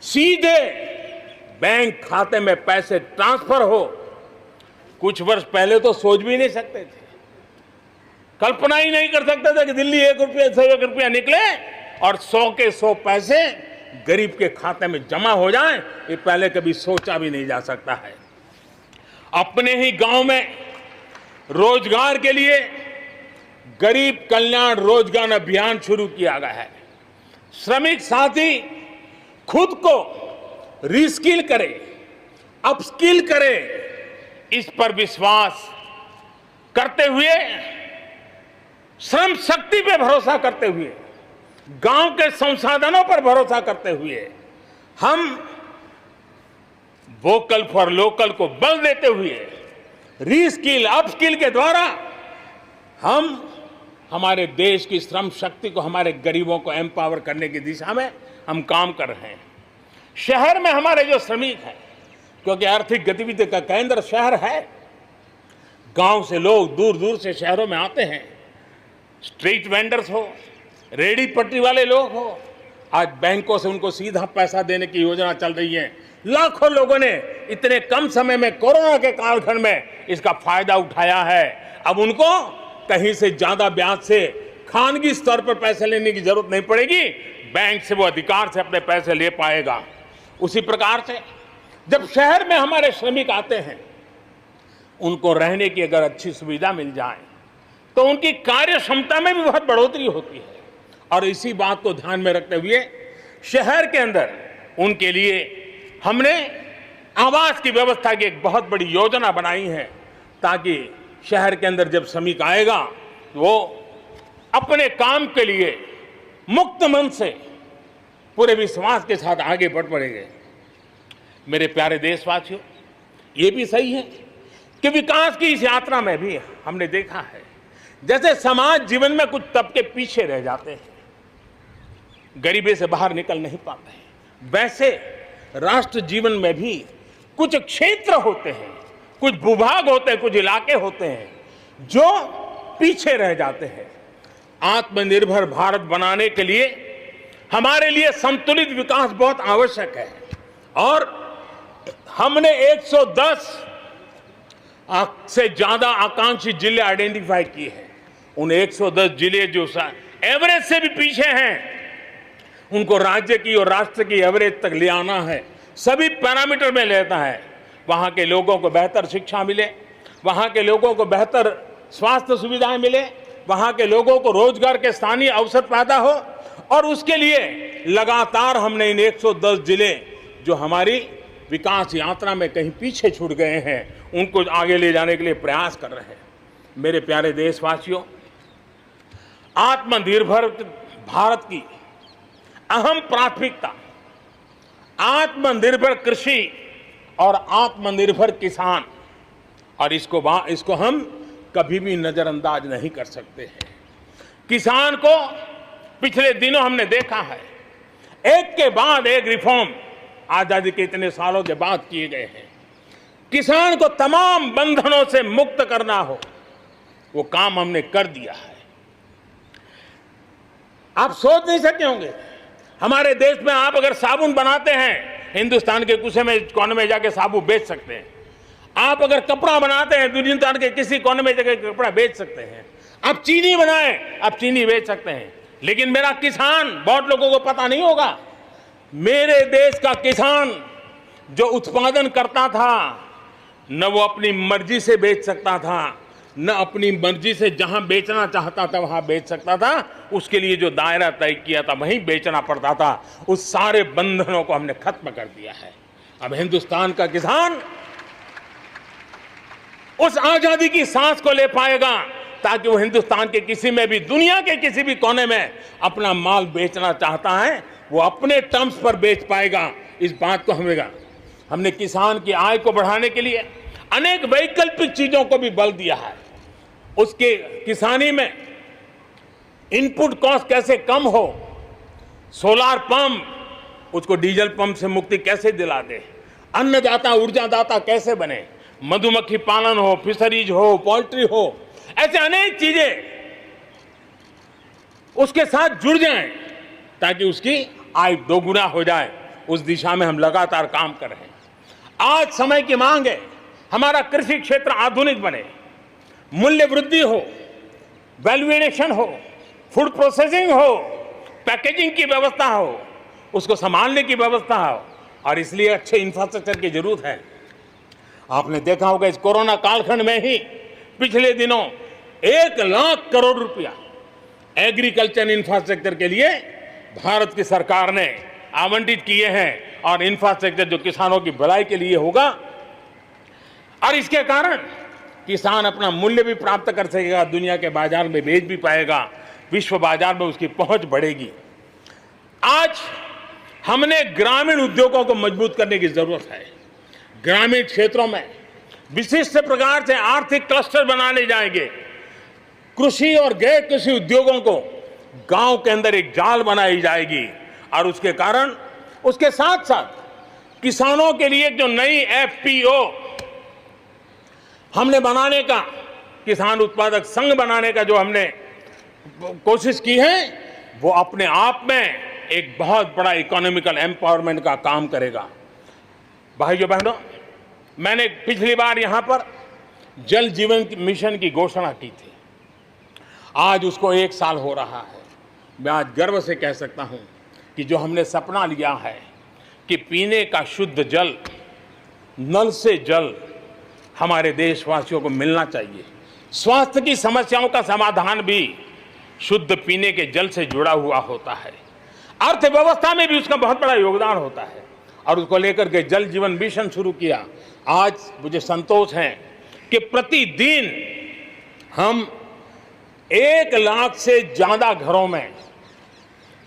S1: सीधे बैंक खाते में पैसे ट्रांसफर हो। कुछ वर्ष पहले तो सोच भी नहीं सकते थे, कल्पना ही नहीं कर सकते थे कि दिल्ली 1 रुपया से 1 रुपया निकले और 100 के 100 पैसे गरीब के खाते में जमा हो जाए। ये पहले कभी सोचा भी नहीं जा सकता है। अपने ही गांव में रोजगार के लिए गरीब कल्याण रोजगार अभियान शुरू किया गया है। श्रमिक साथी खुद को रिस्किल करे, अपस्किल करे, इस पर विश्वास करते हुए, श्रम शक्ति पे भरोसा करते हुए, गांव के संसाधनों पर भरोसा करते हुए, हम वोकल फॉर लोकल को बल देते हुए, रीस्किल, अपस्किल के द्वारा हम हमारे देश की श्रम शक्ति को, हमारे गरीबों को एम्पावर करने की दिशा में हम काम कर रहे हैं। शहर में हमारे जो श्रमिक हैं, क्योंकि आर्थिक गतिविधि का केंद्र शहर है, गांव से लोग दूर दूर से शहरों में आते हैं। स्ट्रीट वेंडर्स हो, रेडी पटरी वाले लोग हो, आज बैंकों से उनको सीधा पैसा देने की योजना चल रही है लाखों लोगों ने इतने कम समय में कोरोना के कालखंड में इसका फायदा उठाया है। अब उनको कहीं से ज्यादा ब्याज से खानगी स्तर पर पैसे लेने की जरूरत नहीं पड़ेगी, बैंक से वो अधिकार से अपने पैसे ले पाएगा। उसी प्रकार से जब शहर में हमारे श्रमिक आते हैं, उनको रहने की अगर अच्छी सुविधा मिल जाए तो उनकी कार्य क्षमता में भी बहुत बढ़ोतरी होती है। और इसी बात को ध्यान में रखते हुए शहर के अंदर उनके लिए हमने आवास की व्यवस्था की एक बहुत बड़ी योजना बनाई है, ताकि शहर के अंदर जब श्रमिक आएगा तो वो अपने काम के लिए मुक्त मन से पूरे विश्वास के साथ आगे बढ़ पड़ेंगे। मेरे प्यारे देशवासियों, ये भी सही है कि विकास की इस यात्रा में भी हमने देखा है जैसे समाज जीवन में कुछ तबके पीछे रह जाते हैं, गरीबी से बाहर निकल नहीं पाते हैं, वैसे राष्ट्र जीवन में भी कुछ क्षेत्र होते हैं, कुछ भूभाग होते हैं, कुछ इलाके होते हैं जो पीछे रह जाते हैं। आत्मनिर्भर भारत बनाने के लिए हमारे लिए संतुलित विकास बहुत आवश्यक है और हमने 110 से ज्यादा आकांक्षी जिले आइडेंटिफाई किए हैं। उन 110 जिले जो एवरेज से भी पीछे हैं, उनको राज्य की और राष्ट्र की एवरेज तक ले आना है। सभी पैरामीटर में लेता है। वहां के लोगों को बेहतर शिक्षा मिले, वहां के लोगों को बेहतर स्वास्थ्य सुविधाएं मिले, वहां के लोगों को रोजगार के स्थानीय अवसर पैदा हो। और उसके लिए लगातार हमने इन 110 जिले जो हमारी विकास यात्रा में कहीं पीछे छूट गए हैं, उनको आगे ले जाने के लिए प्रयास कर रहे हैं। मेरे प्यारे देशवासियों, आत्मनिर्भर भारत की अहम प्राथमिकता आत्मनिर्भर कृषि और आत्मनिर्भर किसान, और इसको हम कभी भी नजरअंदाज नहीं कर सकते हैं। किसान को पिछले दिनों हमने देखा है, एक के बाद एक रिफॉर्म आजादी के इतने सालों के बाद किए गए हैं। किसान को तमाम बंधनों से मुक्त करना हो, वो काम हमने कर दिया है। आप सोच नहीं सकते होंगे, हमारे देश में आप अगर साबुन बनाते हैं, हिंदुस्तान के कोने में जाके साबुन बेच सकते हैं। आप अगर कपड़ा बनाते हैं, हिंदुस्तान के किसी कोने में जाके कपड़ा बेच सकते हैं। आप चीनी बनाएं, आप चीनी बेच सकते हैं। लेकिन मेरा किसान, बहुत लोगों को पता नहीं होगा, मेरे देश का किसान जो उत्पादन करता था, न वो अपनी मर्जी से बेच सकता था, न अपनी मर्जी से जहां बेचना चाहता था वहां बेच सकता था। उसके लिए जो दायरा तय किया था वहीं बेचना पड़ता था। उस सारे बंधनों को हमने खत्म कर दिया है। अब हिंदुस्तान का किसान उस आजादी की सांस को ले पाएगा, ताकि वो हिंदुस्तान के किसी में भी, दुनिया के किसी भी कोने में अपना माल बेचना चाहता है, वो अपने टर्म्स पर बेच पाएगा। इस बात को हमने किसान की आय को बढ़ाने के लिए अनेक वैकल्पिक चीजों को भी बल दिया है। उसके किसानी में इनपुट कॉस्ट कैसे कम हो, सोलार पंप, उसको डीजल पंप से मुक्ति कैसे दिला दे, अन्नदाता ऊर्जादाता कैसे बने, मधुमक्खी पालन हो, फिशरीज हो, पोल्ट्री हो, ऐसे अनेक चीजें उसके साथ जुड़ जाएं ताकि उसकी आय दोगुना हो जाए। उस दिशा में हम लगातार काम कर रहे हैं। आज समय की मांग है, हमारा कृषि क्षेत्र आधुनिक बने, मूल्य वृद्धि हो, वैल्यू एडिशन हो, फूड प्रोसेसिंग हो, पैकेजिंग की व्यवस्था हो, उसको संभालने की व्यवस्था हो, और इसलिए अच्छे इंफ्रास्ट्रक्चर की जरूरत है। आपने देखा होगा इस कोरोना कालखंड में ही पिछले दिनों 1 लाख करोड़ रुपया एग्रीकल्चर इंफ्रास्ट्रक्चर के लिए भारत की सरकार ने आवंटित किए हैं, और इंफ्रास्ट्रक्चर जो किसानों की भलाई के लिए होगा, और इसके कारण किसान अपना मूल्य भी प्राप्त कर सकेगा, दुनिया के बाजार में बेच भी पाएगा, विश्व बाजार में उसकी पहुंच बढ़ेगी। आज हमने ग्रामीण उद्योगों को मजबूत करने की जरूरत है। ग्रामीण क्षेत्रों में विशिष्ट प्रकार से आर्थिक क्लस्टर बनाने जाएंगे। कृषि और गैर कृषि उद्योगों को गांव के अंदर एक जाल बनाई जाएगी, और उसके कारण उसके साथ साथ किसानों के लिए जो नई एफपीओ हमने बनाने का, किसान उत्पादक संघ बनाने का जो हमने कोशिश की है, वो अपने आप में एक बहुत बड़ा इकोनॉमिकल एम्पावरमेंट का काम करेगा। भाइयों बहनों, मैंने पिछली बार यहां पर जल जीवन मिशन की घोषणा की थी। आज उसको 1 साल हो रहा है। मैं आज गर्व से कह सकता हूं कि जो हमने सपना लिया है कि पीने का शुद्ध जल, नल से जल हमारे देशवासियों को मिलना चाहिए। स्वास्थ्य की समस्याओं का समाधान भी शुद्ध पीने के जल से जुड़ा हुआ होता है। अर्थव्यवस्था में भी उसका बहुत बड़ा योगदान होता है और उसको लेकर के जल जीवन मिशन शुरू किया। आज मुझे संतोष है कि प्रतिदिन हम 1 लाख से ज्यादा घरों में,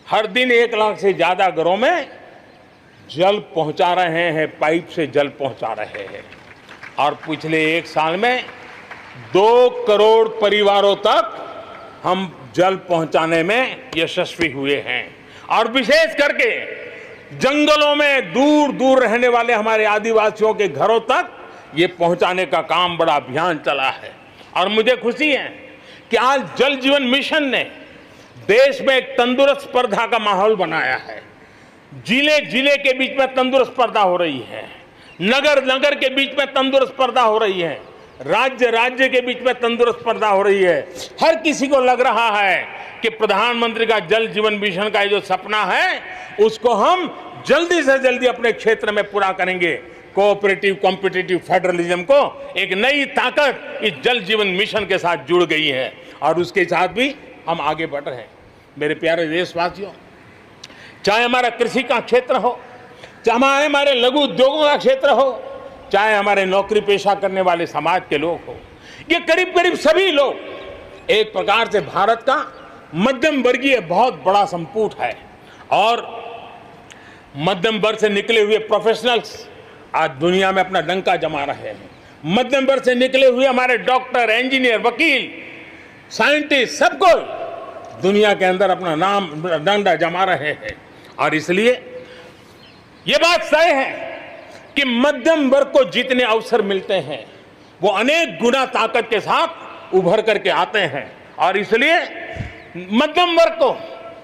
S1: हर दिन 1 लाख से ज्यादा घरों में जल पहुंचा रहे हैं, पाइप से जल पहुंचा रहे हैं। और पिछले 1 साल में 2 करोड़ परिवारों तक हम जल पहुंचाने में यशस्वी हुए हैं। और विशेष करके जंगलों में दूर दूर रहने वाले हमारे आदिवासियों के घरों तक ये पहुंचाने का काम, बड़ा अभियान चला है। और मुझे खुशी है कि आज जल जीवन मिशन ने देश में एक तंदुरुस्त स्पर्धा का माहौल बनाया है। जिले जिले के बीच में तंदुरुस्त स्पर्धा हो रही है, नगर नगर के बीच में तंदुरुस्त स्पर्धा हो रही है, राज्य राज्य के बीच में तंदुरुस्त स्पर्धा हो रही है। हर किसी को लग रहा है कि प्रधानमंत्री का जल जीवन मिशन का जो सपना है उसको हम जल्दी से जल्दी अपने क्षेत्र में पूरा करेंगे। कोऑपरेटिव कॉम्पिटिटिव फेडरलिज्म को एक नई ताकत इस जल जीवन मिशन के साथ जुड़ गई है और उसके साथ भी हम आगे बढ़ रहे हैं। मेरे प्यारे देशवासियों, चाहे हमारा कृषि का क्षेत्र हो, चाहे हमारे लघु उद्योगों का क्षेत्र हो, चाहे हमारे नौकरी पेशा करने वाले समाज के लोग हो, ये करीब करीब सभी लोग एक प्रकार से भारत का मध्यम वर्गीय बहुत बड़ा संपुट है। और मध्यम वर्ग से निकले हुए प्रोफेशनल्स आज दुनिया में अपना डंका जमा रहे हैं। मध्यम वर्ग से निकले हुए हमारे डॉक्टर, इंजीनियर, वकील, साइंटिस्ट, सब कोई दुनिया के अंदर अपना नाम डंडा जमा रहे हैं। और इसलिए ये बात तय है कि मध्यम वर्ग को जितने अवसर मिलते हैं वो अनेक गुना ताकत के साथ उभर करके आते हैं। और इसलिए मध्यम वर्ग को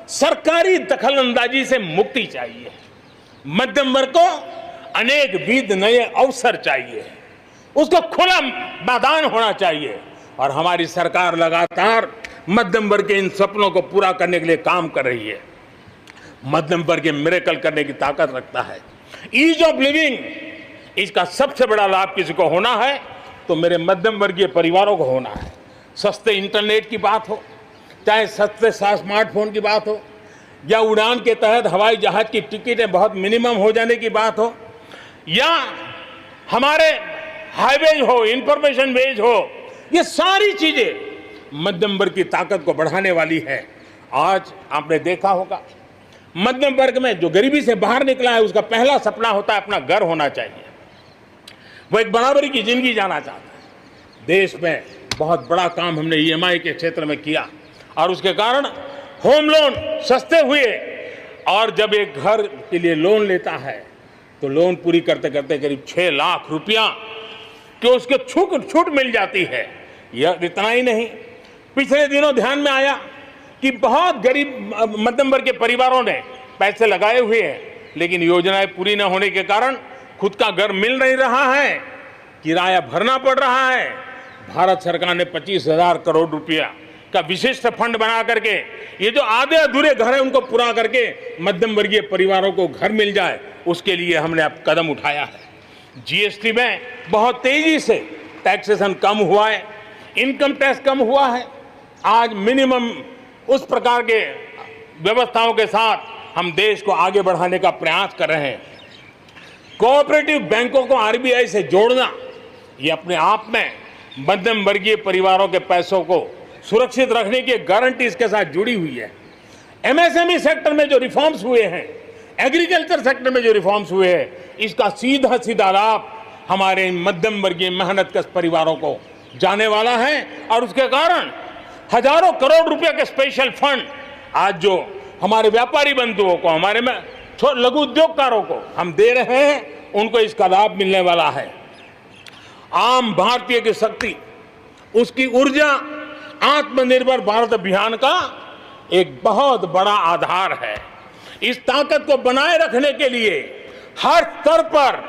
S1: सरकारी दखलंदाजी से मुक्ति चाहिए। मध्यम वर्ग को अनेक विध नए अवसर चाहिए, उसको खुला मैदान होना चाहिए। और हमारी सरकार लगातार मध्यम वर्ग के इन सपनों को पूरा करने के लिए काम कर रही है। मध्यम वर्ग मिरेकल करने की ताकत रखता है। ईज ऑफ लिविंग, इसका सबसे बड़ा लाभ किसी को होना है तो मेरे मध्यम वर्गीय परिवारों को होना है। सस्ते इंटरनेट की बात हो, चाहे सस्ते स्मार्टफोन की बात हो, या उड़ान के तहत हवाई जहाज की टिकटें बहुत मिनिमम हो जाने की बात हो, या हमारे हाईवेज हो, इंफॉर्मेशन वेज हो, ये सारी चीजें मध्यम वर्ग की ताकत को बढ़ाने वाली है। आज आपने देखा होगा मध्यम वर्ग में जो गरीबी से बाहर निकला है उसका पहला सपना होता है अपना घर होना चाहिए। वो एक बराबरी की जिंदगी जाना चाहता है। देश में बहुत बड़ा काम हमने ईएमआई के क्षेत्र में किया और उसके कारण होम लोन सस्ते हुए। और जब एक घर के लिए लोन लेता है तो लोन पूरी करते करते करीब 6 लाख रुपया कि उसके छूट मिल जाती है। यह इतना ही नहीं, पिछले दिनों ध्यान में आया कि बहुत गरीब मध्यम वर्ग के परिवारों ने पैसे लगाए हुए हैं, लेकिन योजनाएं पूरी न होने के कारण खुद का घर मिल नहीं रहा है, किराया भरना पड़ रहा है। भारत सरकार ने 25,000 करोड़ रुपया का विशिष्ट फंड बना करके ये जो आधे अधूरे घर हैं उनको पूरा करके मध्यम वर्गीय परिवारों को घर मिल जाए, उसके लिए हमने अब कदम उठाया है। जीएसटी में बहुत तेजी से टैक्सेशन कम हुआ है, इनकम टैक्स कम हुआ है। आज मिनिमम उस प्रकार के व्यवस्थाओं के साथ हम देश को आगे बढ़ाने का प्रयास कर रहे हैं। कोऑपरेटिव बैंकों को आरबीआई से जोड़ना ये अपने आप में मध्यम वर्गीय परिवारों के पैसों को सुरक्षित रखने की गारंटी इसके साथ जुड़ी हुई है। एमएसएमई सेक्टर में जो रिफॉर्म्स हुए हैं, एग्रीकल्चर सेक्टर में जो रिफॉर्म्स हुए हैं, इसका सीधा सीधा लाभ हमारे मध्यम वर्गीय मेहनतकश परिवारों को जाने वाला है। और उसके कारण हजारों करोड़ रुपए के स्पेशल फंड आज जो हमारे व्यापारी बंधुओं को, हमारे में लघु उद्योगकारों को हम दे रहे हैं, उनको इसका लाभ मिलने वाला है। आम भारतीय की शक्ति, उसकी ऊर्जा आत्मनिर्भर भारत अभियान का एक बहुत बड़ा आधार है। इस ताकत को बनाए रखने के लिए हर स्तर पर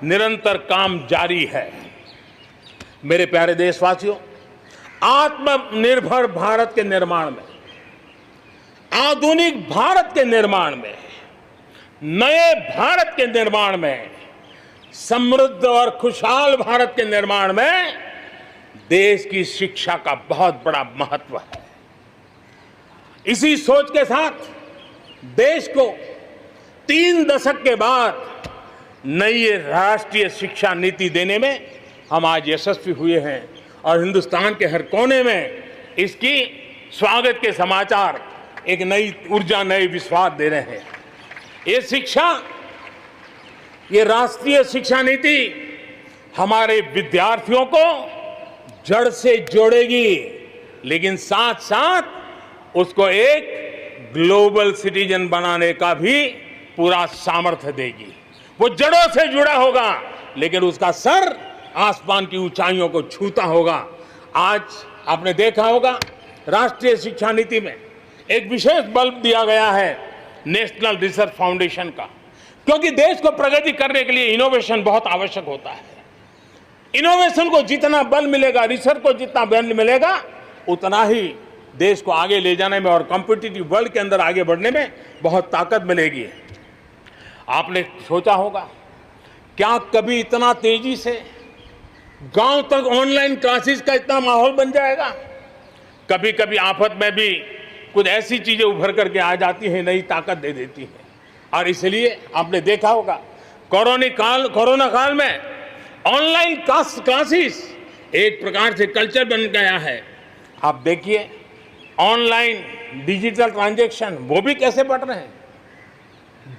S1: निरंतर काम जारी है। मेरे प्यारे देशवासियों, आत्मनिर्भर भारत के निर्माण में, आधुनिक भारत के निर्माण में, नए भारत के निर्माण में, समृद्ध और खुशहाल भारत के निर्माण में देश की शिक्षा का बहुत बड़ा महत्व है। इसी सोच के साथ देश को 3 दशक के बाद नई राष्ट्रीय शिक्षा नीति देने में हम आज यशस्वी हुए हैं और हिंदुस्तान के हर कोने में इसकी स्वागत के समाचार एक नई ऊर्जा, नए विश्वास दे रहे हैं। ये राष्ट्रीय शिक्षा नीति हमारे विद्यार्थियों को जड़ से जोड़ेगी, लेकिन साथ साथ उसको एक ग्लोबल सिटीजन बनाने का भी पूरा सामर्थ्य देगी। वो जड़ों से जुड़ा होगा, लेकिन उसका सर आसमान की ऊंचाइयों को छूता होगा। आज आपने देखा होगा राष्ट्रीय शिक्षा नीति में एक विशेष बल दिया गया है नेशनल रिसर्च फाउंडेशन का, क्योंकि देश को प्रगति करने के लिए इनोवेशन बहुत आवश्यक होता है। इनोवेशन को जितना बल मिलेगा, रिसर्च को जितना बल मिलेगा, उतना ही देश को आगे ले जाने में और कॉम्पिटिटिव वर्ल्ड के अंदर आगे बढ़ने में बहुत ताकत मिलेगी। आपने सोचा होगा, क्या कभी इतना तेजी से गांव तक ऑनलाइन क्लासेस का इतना माहौल बन जाएगा? कभी कभी आफत में भी कुछ ऐसी चीजें उभर करके आ जाती हैं, नई ताकत दे देती है। और इसलिए आपने देखा होगा कोरोना काल में ऑनलाइन क्लासेस एक प्रकार से कल्चर बन गया है। आप देखिए ऑनलाइन डिजिटल ट्रांजैक्शन वो भी कैसे बढ़ रहे हैं।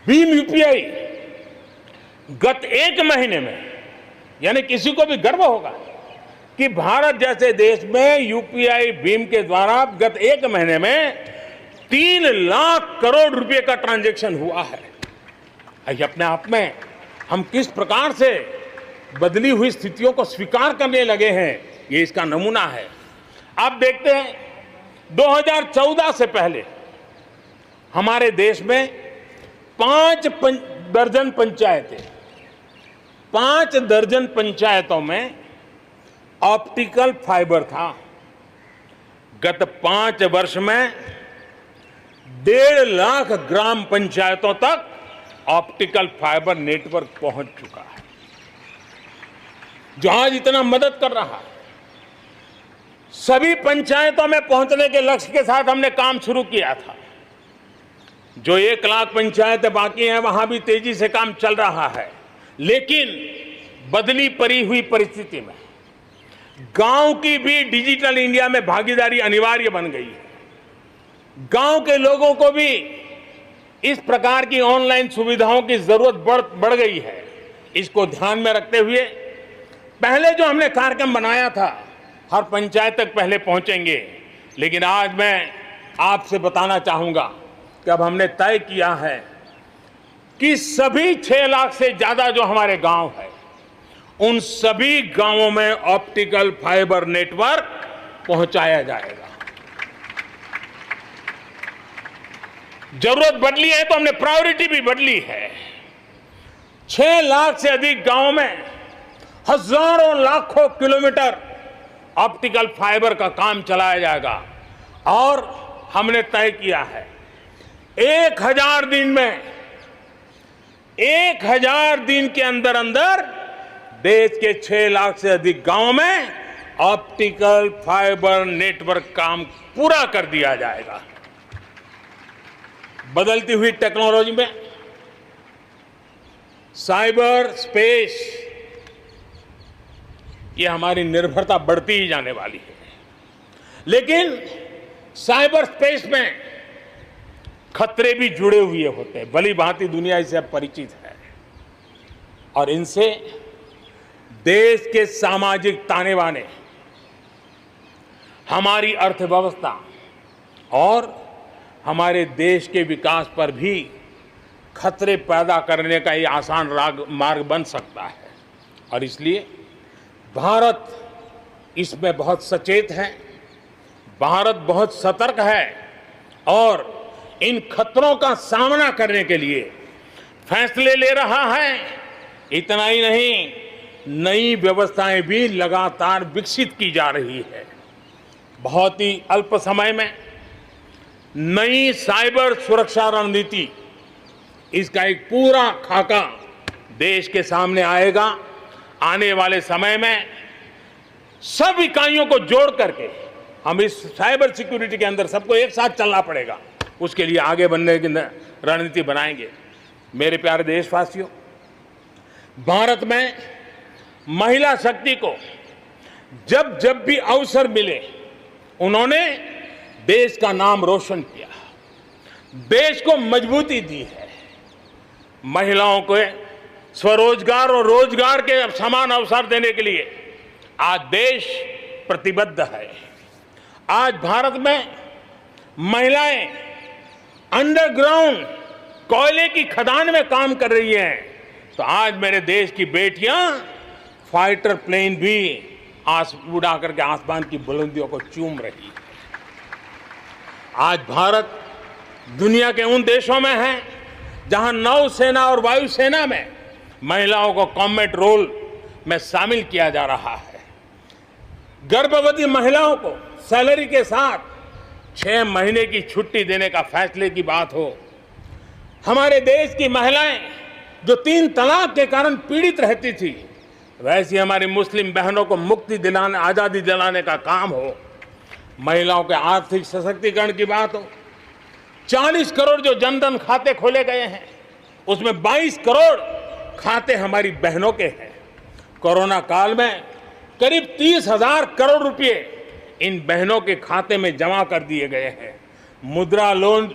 S1: भीम यूपीआई गत 1 महीने में, यानी किसी को भी गर्व होगा कि भारत जैसे देश में यूपीआई भीम के द्वारा गत 1 महीने में 3 लाख करोड़ रुपए का ट्रांजैक्शन हुआ है। अपने आप में हम किस प्रकार से बदली हुई स्थितियों को स्वीकार करने लगे हैं, ये इसका नमूना है। आप देखते हैं 2014 से पहले हमारे देश में 5 दर्जन पंचायतों में ऑप्टिकल फाइबर था। गत 5 वर्ष में 1.5 लाख ग्राम पंचायतों तक ऑप्टिकल फाइबर नेटवर्क पहुंच चुका है, जो आज इतना मदद कर रहा है। सभी पंचायतों में पहुंचने के लक्ष्य के साथ हमने काम शुरू किया था। जो 1 लाख पंचायतें बाकी हैं, वहां भी तेजी से काम चल रहा है, लेकिन बदली पड़ी हुई परिस्थिति में गांव की भी डिजिटल इंडिया में भागीदारी अनिवार्य बन गई है। गांव के लोगों को भी इस प्रकार की ऑनलाइन सुविधाओं की जरूरत बढ़ गई है। इसको ध्यान में रखते हुए पहले जो हमने कार्यक्रम बनाया था, हर पंचायत तक पहले पहुंचेंगे, लेकिन आज मैं आपसे बताना चाहूंगा कि अब हमने तय किया है कि सभी 6 लाख से ज्यादा जो हमारे गांव है, उन सभी गांवों में ऑप्टिकल फाइबर नेटवर्क पहुंचाया जाएगा। जरूरत बदली है तो हमने प्रायोरिटी भी बदली है। 6 लाख से अधिक गांवों में हजारों लाखों किलोमीटर ऑप्टिकल फाइबर का काम चलाया जाएगा और हमने तय किया है 1000 दिन में 1000 दिन के अंदर अंदर देश के 6 लाख से अधिक गांवों में ऑप्टिकल फाइबर नेटवर्क काम पूरा कर दिया जाएगा। बदलती हुई टेक्नोलॉजी में साइबर स्पेस, ये हमारी निर्भरता बढ़ती ही जाने वाली है। लेकिन साइबर स्पेस में खतरे भी जुड़े हुए होते हैं, भली भांति दुनिया इससे अब परिचित है, और इनसे देश के सामाजिक ताने बाने, हमारी अर्थव्यवस्था और हमारे देश के विकास पर भी खतरे पैदा करने का ये आसान मार्ग बन सकता है। और इसलिए भारत इसमें बहुत सचेत है, भारत बहुत सतर्क है और इन खतरों का सामना करने के लिए फैसले ले रहा है इतना ही नहीं, नई व्यवस्थाएं भी लगातार विकसित की जा रही है। बहुत ही अल्प समय में नई साइबर सुरक्षा रणनीति, इसका एक पूरा खाका देश के सामने आएगा। आने वाले समय में सब इकाइयों को जोड़ करके हम इस साइबर सिक्योरिटी के अंदर सबको एक साथ चलना पड़ेगा। उसके लिए आगे बढ़ने की रणनीति बनाएंगे। मेरे प्यारे देशवासियों, भारत में महिला शक्ति को जब जब भी अवसर मिले उन्होंने देश का नाम रोशन किया, देश को मजबूती दी है। महिलाओं को स्वरोजगार और रोजगार के समान अवसर देने के लिए आज देश प्रतिबद्ध है। आज भारत में महिलाएं अंडरग्राउंड कोयले की खदान में काम कर रही हैं, तो आज मेरे देश की बेटियां फाइटर प्लेन भी उड़ा करके आसमान की बुलंदियों को चूम रही है। आज भारत दुनिया के उन देशों में है जहां नौसेना और वायुसेना में महिलाओं को कॉम्बैट रोल में शामिल किया जा रहा है। गर्भवती महिलाओं को सैलरी के साथ 6 महीने की छुट्टी देने का फैसले की बात हो। हमारे देश की महिलाएं जो 3 तलाक के कारण पीड़ित रहती थी, वैसी हमारी मुस्लिम बहनों को मुक्ति दिलाने, आज़ादी दिलाने का काम हो। महिलाओं के आर्थिक सशक्तिकरण की बात हो। 40 करोड़ जो जनधन खाते खोले गए हैं, उसमें 22 करोड़ खाते हमारी बहनों के हैं। कोरोना काल में करीब 30,000 करोड़ रुपए इन बहनों के खाते में जमा कर दिए गए हैं। मुद्रा लोन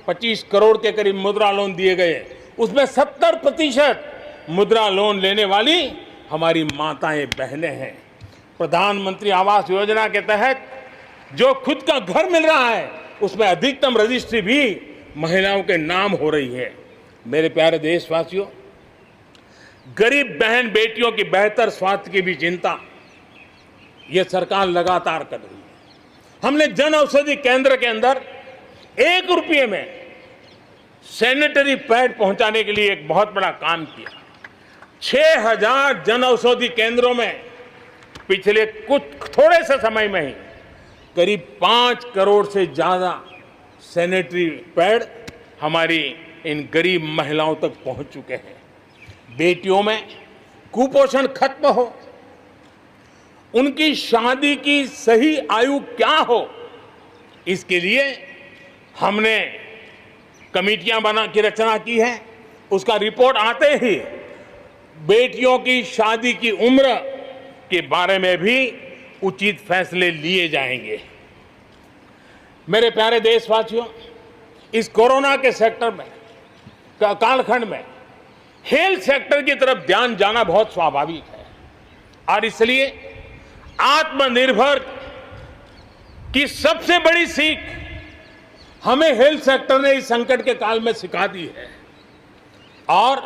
S1: 25 करोड़ के करीब मुद्रा लोन दिए गए, उसमें 70% मुद्रा लोन लेने वाली हमारी माताएं बहनें हैं। प्रधानमंत्री आवास योजना के तहत जो खुद का घर मिल रहा है, उसमें अधिकतम रजिस्ट्री भी महिलाओं के नाम हो रही है। मेरे प्यारे देशवासियों, गरीब बहन बेटियों की बेहतर स्वास्थ्य की भी चिंता यह सरकार लगातार कर रही है। हमने जन औषधि केंद्र के अंदर 1 रुपये में सैनिटरी पैड पहुंचाने के लिए एक बहुत बड़ा काम किया। 6,000 जन औषधि केंद्रों में पिछले कुछ थोड़े से समय में ही करीब 5 करोड़ से ज्यादा सैनिटरी पैड हमारी इन गरीब महिलाओं तक पहुंच चुके हैं। बेटियों में कुपोषण खत्म हो, उनकी शादी की सही आयु क्या हो, इसके लिए हमने कमेटियां बना की रचना की है। उसका रिपोर्ट आते ही बेटियों की शादी की उम्र के बारे में भी उचित फैसले लिए जाएंगे। मेरे प्यारे देशवासियों, इस कोरोना के सेक्टर में कालखंड में हेल्थ सेक्टर की तरफ ध्यान जाना बहुत स्वाभाविक है और इसलिए आत्मनिर्भर की सबसे बड़ी सीख हमें हेल्थ सेक्टर ने इस संकट के काल में सिखा दी है और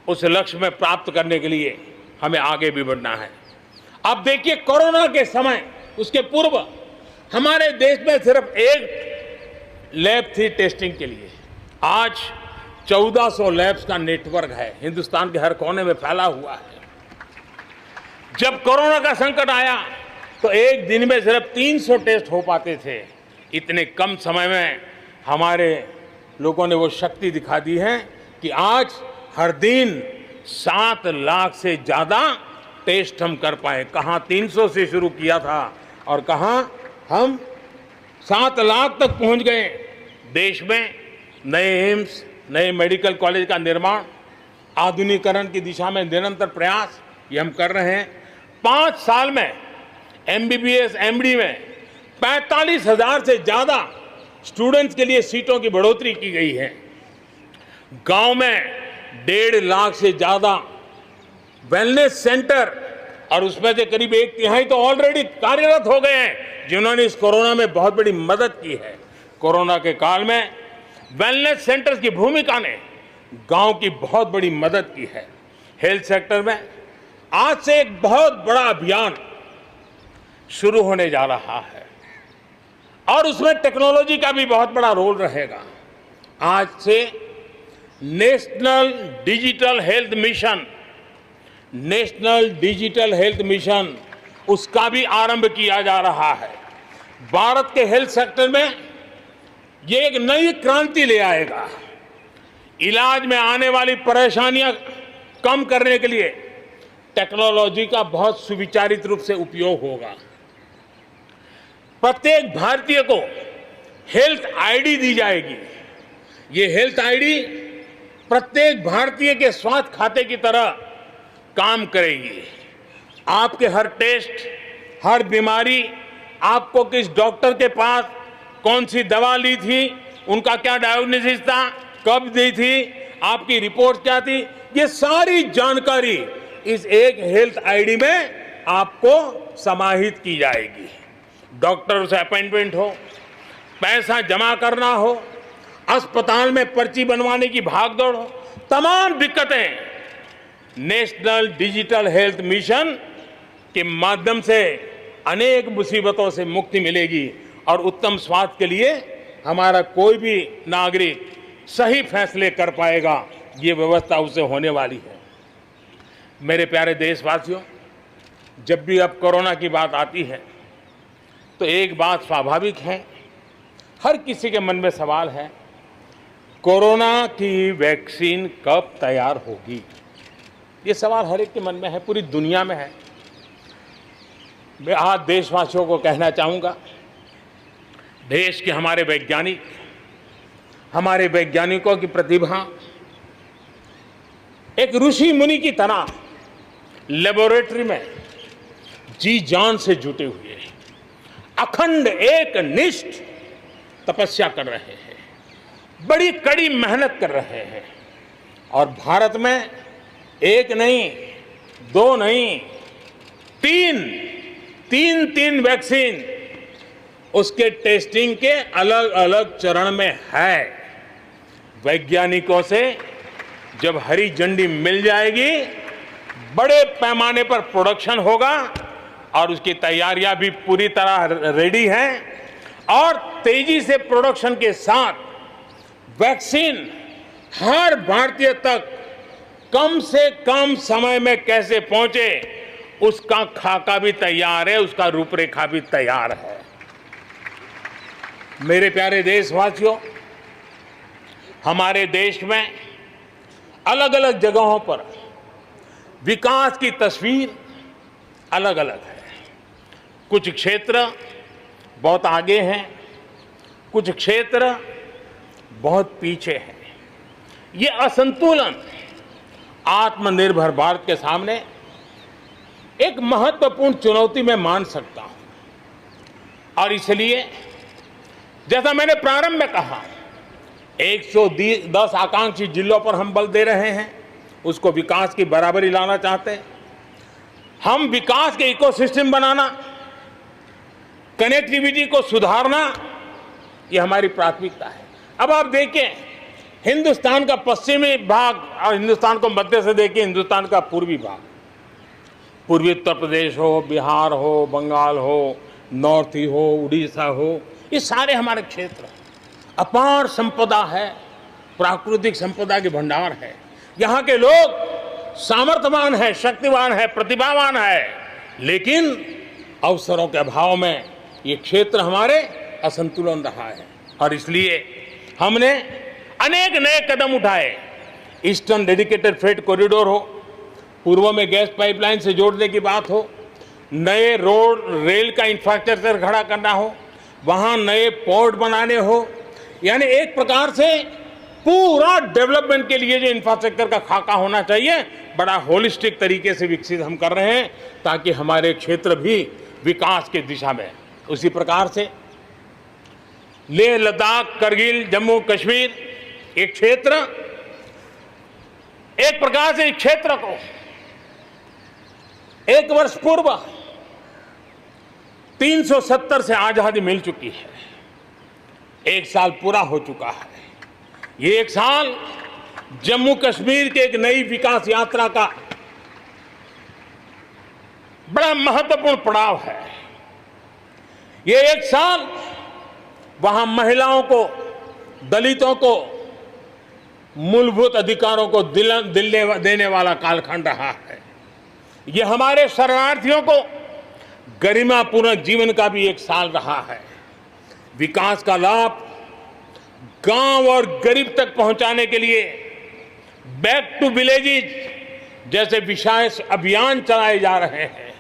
S1: उस लक्ष्य में प्राप्त करने के लिए हमें आगे भी बढ़ना है। अब देखिए, कोरोना के समय, उसके पूर्व हमारे देश में सिर्फ एक लैब थी टेस्टिंग के लिए। आज 1400 लैब्स का नेटवर्क है, हिंदुस्तान के हर कोने में फैला हुआ है। जब कोरोना का संकट आया तो एक दिन में सिर्फ 300 टेस्ट हो पाते थे। इतने कम समय में हमारे लोगों ने वो शक्ति दिखा दी है कि आज हर दिन 7 लाख से ज्यादा टेस्ट हम कर पाए। कहाँ 300 से शुरू किया था और कहाँ हम 7 लाख तक पहुंच गए। देश में नए एम्स, नए मेडिकल कॉलेज का निर्माण, आधुनिकीकरण की दिशा में निरंतर प्रयास ये हम कर रहे हैं। 5 साल में MBBS, MD में 45,000 से ज्यादा स्टूडेंट्स के लिए सीटों की बढ़ोतरी की गई है। गांव में 1.5 लाख से ज्यादा वेलनेस सेंटर और उसमें से करीब 1/3 तो ऑलरेडी कार्यरत हो गए हैं, जिन्होंने इस कोरोना में बहुत बड़ी मदद की है। कोरोना के काल में वेलनेस सेंटर्स की भूमिका ने गांव की बहुत बड़ी मदद की है। हेल्थ सेक्टर में आज से एक बहुत बड़ा अभियान शुरू होने जा रहा है और उसमें टेक्नोलॉजी का भी बहुत बड़ा रोल रहेगा। आज से national digital health mission, national digital health mission उसका भी आरंभ किया जा रहा है। भारत के हेल्थ सेक्टर में ये एक नई क्रांति ले आएगा। इलाज में आने वाली परेशानियां कम करने के लिए टेक्नोलॉजी का बहुत सुविचारित रूप से उपयोग होगा। प्रत्येक भारतीय को हेल्थ आईडी दी जाएगी। ये हेल्थ आईडी प्रत्येक भारतीय के स्वास्थ्य खाते की तरह काम करेगी। आपके हर टेस्ट, हर बीमारी, आपको किस डॉक्टर के पास कौन सी दवा ली थी, उनका क्या डायग्नोसिस था, कब दी थी, आपकी रिपोर्ट क्या थी, ये सारी जानकारी इस एक हेल्थ आईडी में आपको समाहित की जाएगी। डॉक्टर से अपॉइंटमेंट हो, पैसा जमा करना हो, अस्पताल में पर्ची बनवाने की भागदौड़ हो, तमाम दिक्कतें नेशनल डिजिटल हेल्थ मिशन के माध्यम से अनेक मुसीबतों से मुक्ति मिलेगी और उत्तम स्वास्थ्य के लिए हमारा कोई भी नागरिक सही फैसले कर पाएगा। ये व्यवस्था उसे होने वाली है। मेरे प्यारे देशवासियों, जब भी अब कोरोना की बात आती है तो एक बात स्वाभाविक है, हर किसी के मन में सवाल है, कोरोना की वैक्सीन कब तैयार होगी? ये सवाल हर एक के मन में है, पूरी दुनिया में है। मैं आज देशवासियों को कहना चाहूँगा, देश के हमारे वैज्ञानिकों की प्रतिभा एक ऋषि मुनि की तरह लेबोरेटरी में जी जान से जुटे हुए हैं, अखंड एक निष्ठ तपस्या कर रहे हैं, बड़ी कड़ी मेहनत कर रहे हैं और भारत में एक नहीं, दो नहीं, तीन वैक्सीन उसके टेस्टिंग के अलग अलग चरण में है। वैज्ञानिकों से जब हरी झंडी मिल जाएगी, बड़े पैमाने पर प्रोडक्शन होगा और उसकी तैयारियां भी पूरी तरह रेडी हैं और तेजी से प्रोडक्शन के साथ वैक्सीन हर भारतीय तक कम से कम समय में कैसे पहुंचे, उसका खाका भी तैयार है, उसका रूपरेखा भी तैयार है। मेरे प्यारे देशवासियों, हमारे देश में अलग अलग जगहों पर विकास की तस्वीर अलग अलग है। कुछ क्षेत्र बहुत आगे हैं, कुछ क्षेत्र बहुत पीछे हैं। ये असंतुलन आत्मनिर्भर भारत के सामने एक महत्वपूर्ण चुनौती मैं मान सकता हूं और इसलिए जैसा मैंने प्रारंभ में कहा, 110 आकांक्षी जिलों पर हम बल दे रहे हैं, उसको विकास की बराबरी लाना चाहते हैं। हम विकास के इकोसिस्टम बनाना, कनेक्टिविटी को सुधारना, ये हमारी प्राथमिकता है। अब आप देखें, हिंदुस्तान का पश्चिमी भाग और हिंदुस्तान को मध्य से देखें, हिंदुस्तान का पूर्वी भाग, पूर्वी उत्तर प्रदेश हो, बिहार हो, बंगाल हो, नॉर्थ ही हो, उड़ीसा हो, ये सारे हमारे क्षेत्र अपार संपदा है, प्राकृतिक संपदा के भंडार है। यहाँ के लोग सामर्थ्यवान है, शक्तिवान है, प्रतिभावान है, लेकिन अवसरों के अभाव में ये क्षेत्र हमारे असंतुलन रहा है और इसलिए हमने अनेक नए कदम उठाए। ईस्टर्न डेडिकेटेड फ्रेट कॉरिडोर हो, पूर्व में गैस पाइपलाइन से जोड़ने की बात हो, नए रोड रेल का इंफ्रास्ट्रक्चर खड़ा करना हो, वहाँ नए पोर्ट बनाने हो, यानी एक प्रकार से पूरा डेवलपमेंट के लिए जो इंफ्रास्ट्रक्चर का खाका होना चाहिए, बड़ा होलिस्टिक तरीके से विकसित हम कर रहे हैं ताकि हमारे क्षेत्र भी विकास की दिशा में। उसी प्रकार से लेह लद्दाख, करगिल, जम्मू कश्मीर, एक क्षेत्र एक प्रकार से इस क्षेत्र को 1 वर्ष पूर्व 370 से आजादी मिल चुकी है, 1 साल पूरा हो चुका है। ये 1 साल जम्मू कश्मीर के एक नई विकास यात्रा का बड़ा महत्वपूर्ण पड़ाव है। ये 1 साल वहां महिलाओं को, दलितों को मूलभूत अधिकारों को दिल देने वाला कालखंड रहा है। ये हमारे शरणार्थियों को गरिमापूर्ण जीवन का भी एक साल रहा है। विकास का लाभ गांव और गरीब तक पहुंचाने के लिए बैक टू विलेजेस जैसे विशेष अभियान चलाए जा रहे हैं।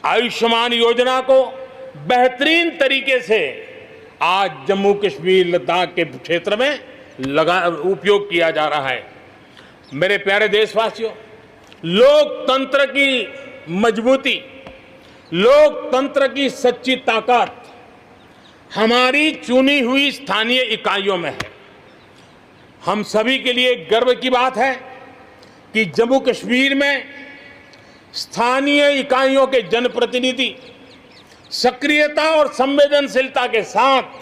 S1: आयुष्मान योजना को बेहतरीन तरीके से आज जम्मू कश्मीर लद्दाख के क्षेत्र में उपयोग किया जा रहा है। मेरे प्यारे देशवासियों, लोकतंत्र की मजबूती, लोकतंत्र की सच्ची ताकत हमारी चुनी हुई स्थानीय इकाइयों में है। हम सभी के लिए गर्व की बात है कि जम्मू कश्मीर में स्थानीय इकाइयों के जनप्रतिनिधि सक्रियता और संवेदनशीलता के साथ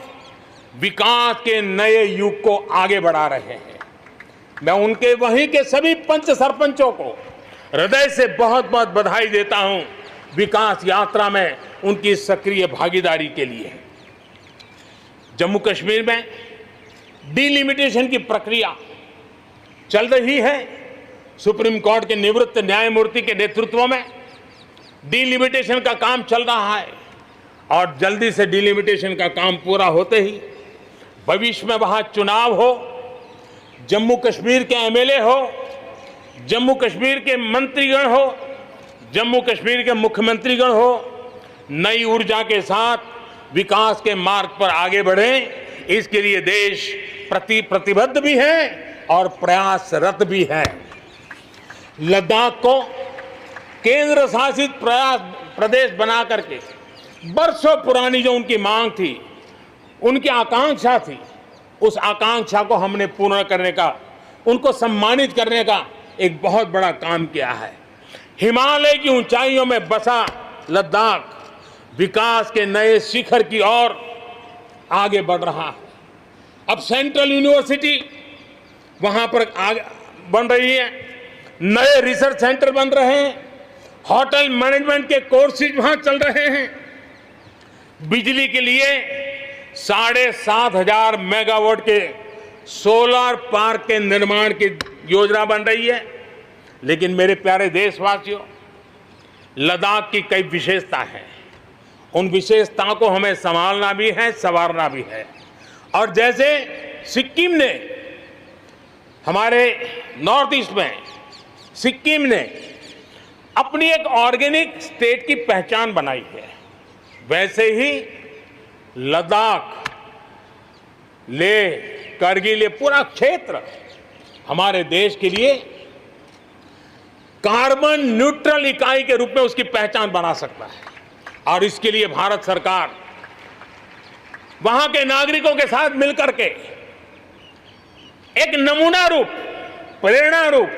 S1: विकास के नए युग को आगे बढ़ा रहे हैं। मैं उनके वहीं के सभी पंच सरपंचों को हृदय से बहुत बहुत बधाई देता हूं विकास यात्रा में उनकी सक्रिय भागीदारी के लिए। जम्मू कश्मीर में डिलिमिटेशन की प्रक्रिया चल रही है। सुप्रीम कोर्ट के निवृत्त न्यायमूर्ति के नेतृत्व में डिलिमिटेशन का काम चल रहा है और जल्दी से डिलिमिटेशन का काम पूरा होते ही भविष्य में वहां चुनाव हो, जम्मू कश्मीर के एमएलए हो, जम्मू कश्मीर के मंत्रीगण हो, जम्मू कश्मीर के मुख्यमंत्रीगण हो, नई ऊर्जा के साथ विकास के मार्ग पर आगे बढ़ें। इसके लिए देश प्रतिबद्ध भी है और प्रयासरत भी है। लद्दाख को केंद्र शासित प्रदेश बना करके बरसों पुरानी जो उनकी मांग थी, उनकी आकांक्षा थी, उस आकांक्षा को हमने पूर्ण करने का, उनको सम्मानित करने का एक बहुत बड़ा काम किया है। हिमालय की ऊंचाइयों में बसा लद्दाख विकास के नए शिखर की ओर आगे बढ़ रहा है। अब सेंट्रल यूनिवर्सिटी वहां पर आगे बन रही है, नए रिसर्च सेंटर बन रहे हैं, होटल मैनेजमेंट के कोर्सेज वहां चल रहे हैं। बिजली के लिए 7,500 मेगावाट के सोलर पार्क के निर्माण की योजना बन रही है। लेकिन मेरे प्यारे देशवासियों, लद्दाख की कई विशेषता हैं। उन विशेषताओं को हमें संभालना भी है, संवारना भी है। और जैसे सिक्किम ने, हमारे नॉर्थ ईस्ट में सिक्किम ने अपनी एक ऑर्गेनिक स्टेट की पहचान बनाई है, वैसे ही लद्दाख, लेह, करगिल, ये पूरा क्षेत्र हमारे देश के लिए कार्बन न्यूट्रल इकाई के रूप में उसकी पहचान बना सकता है। और इसके लिए भारत सरकार वहां के नागरिकों के साथ मिलकर के एक नमूना रूप, प्रेरणा रूप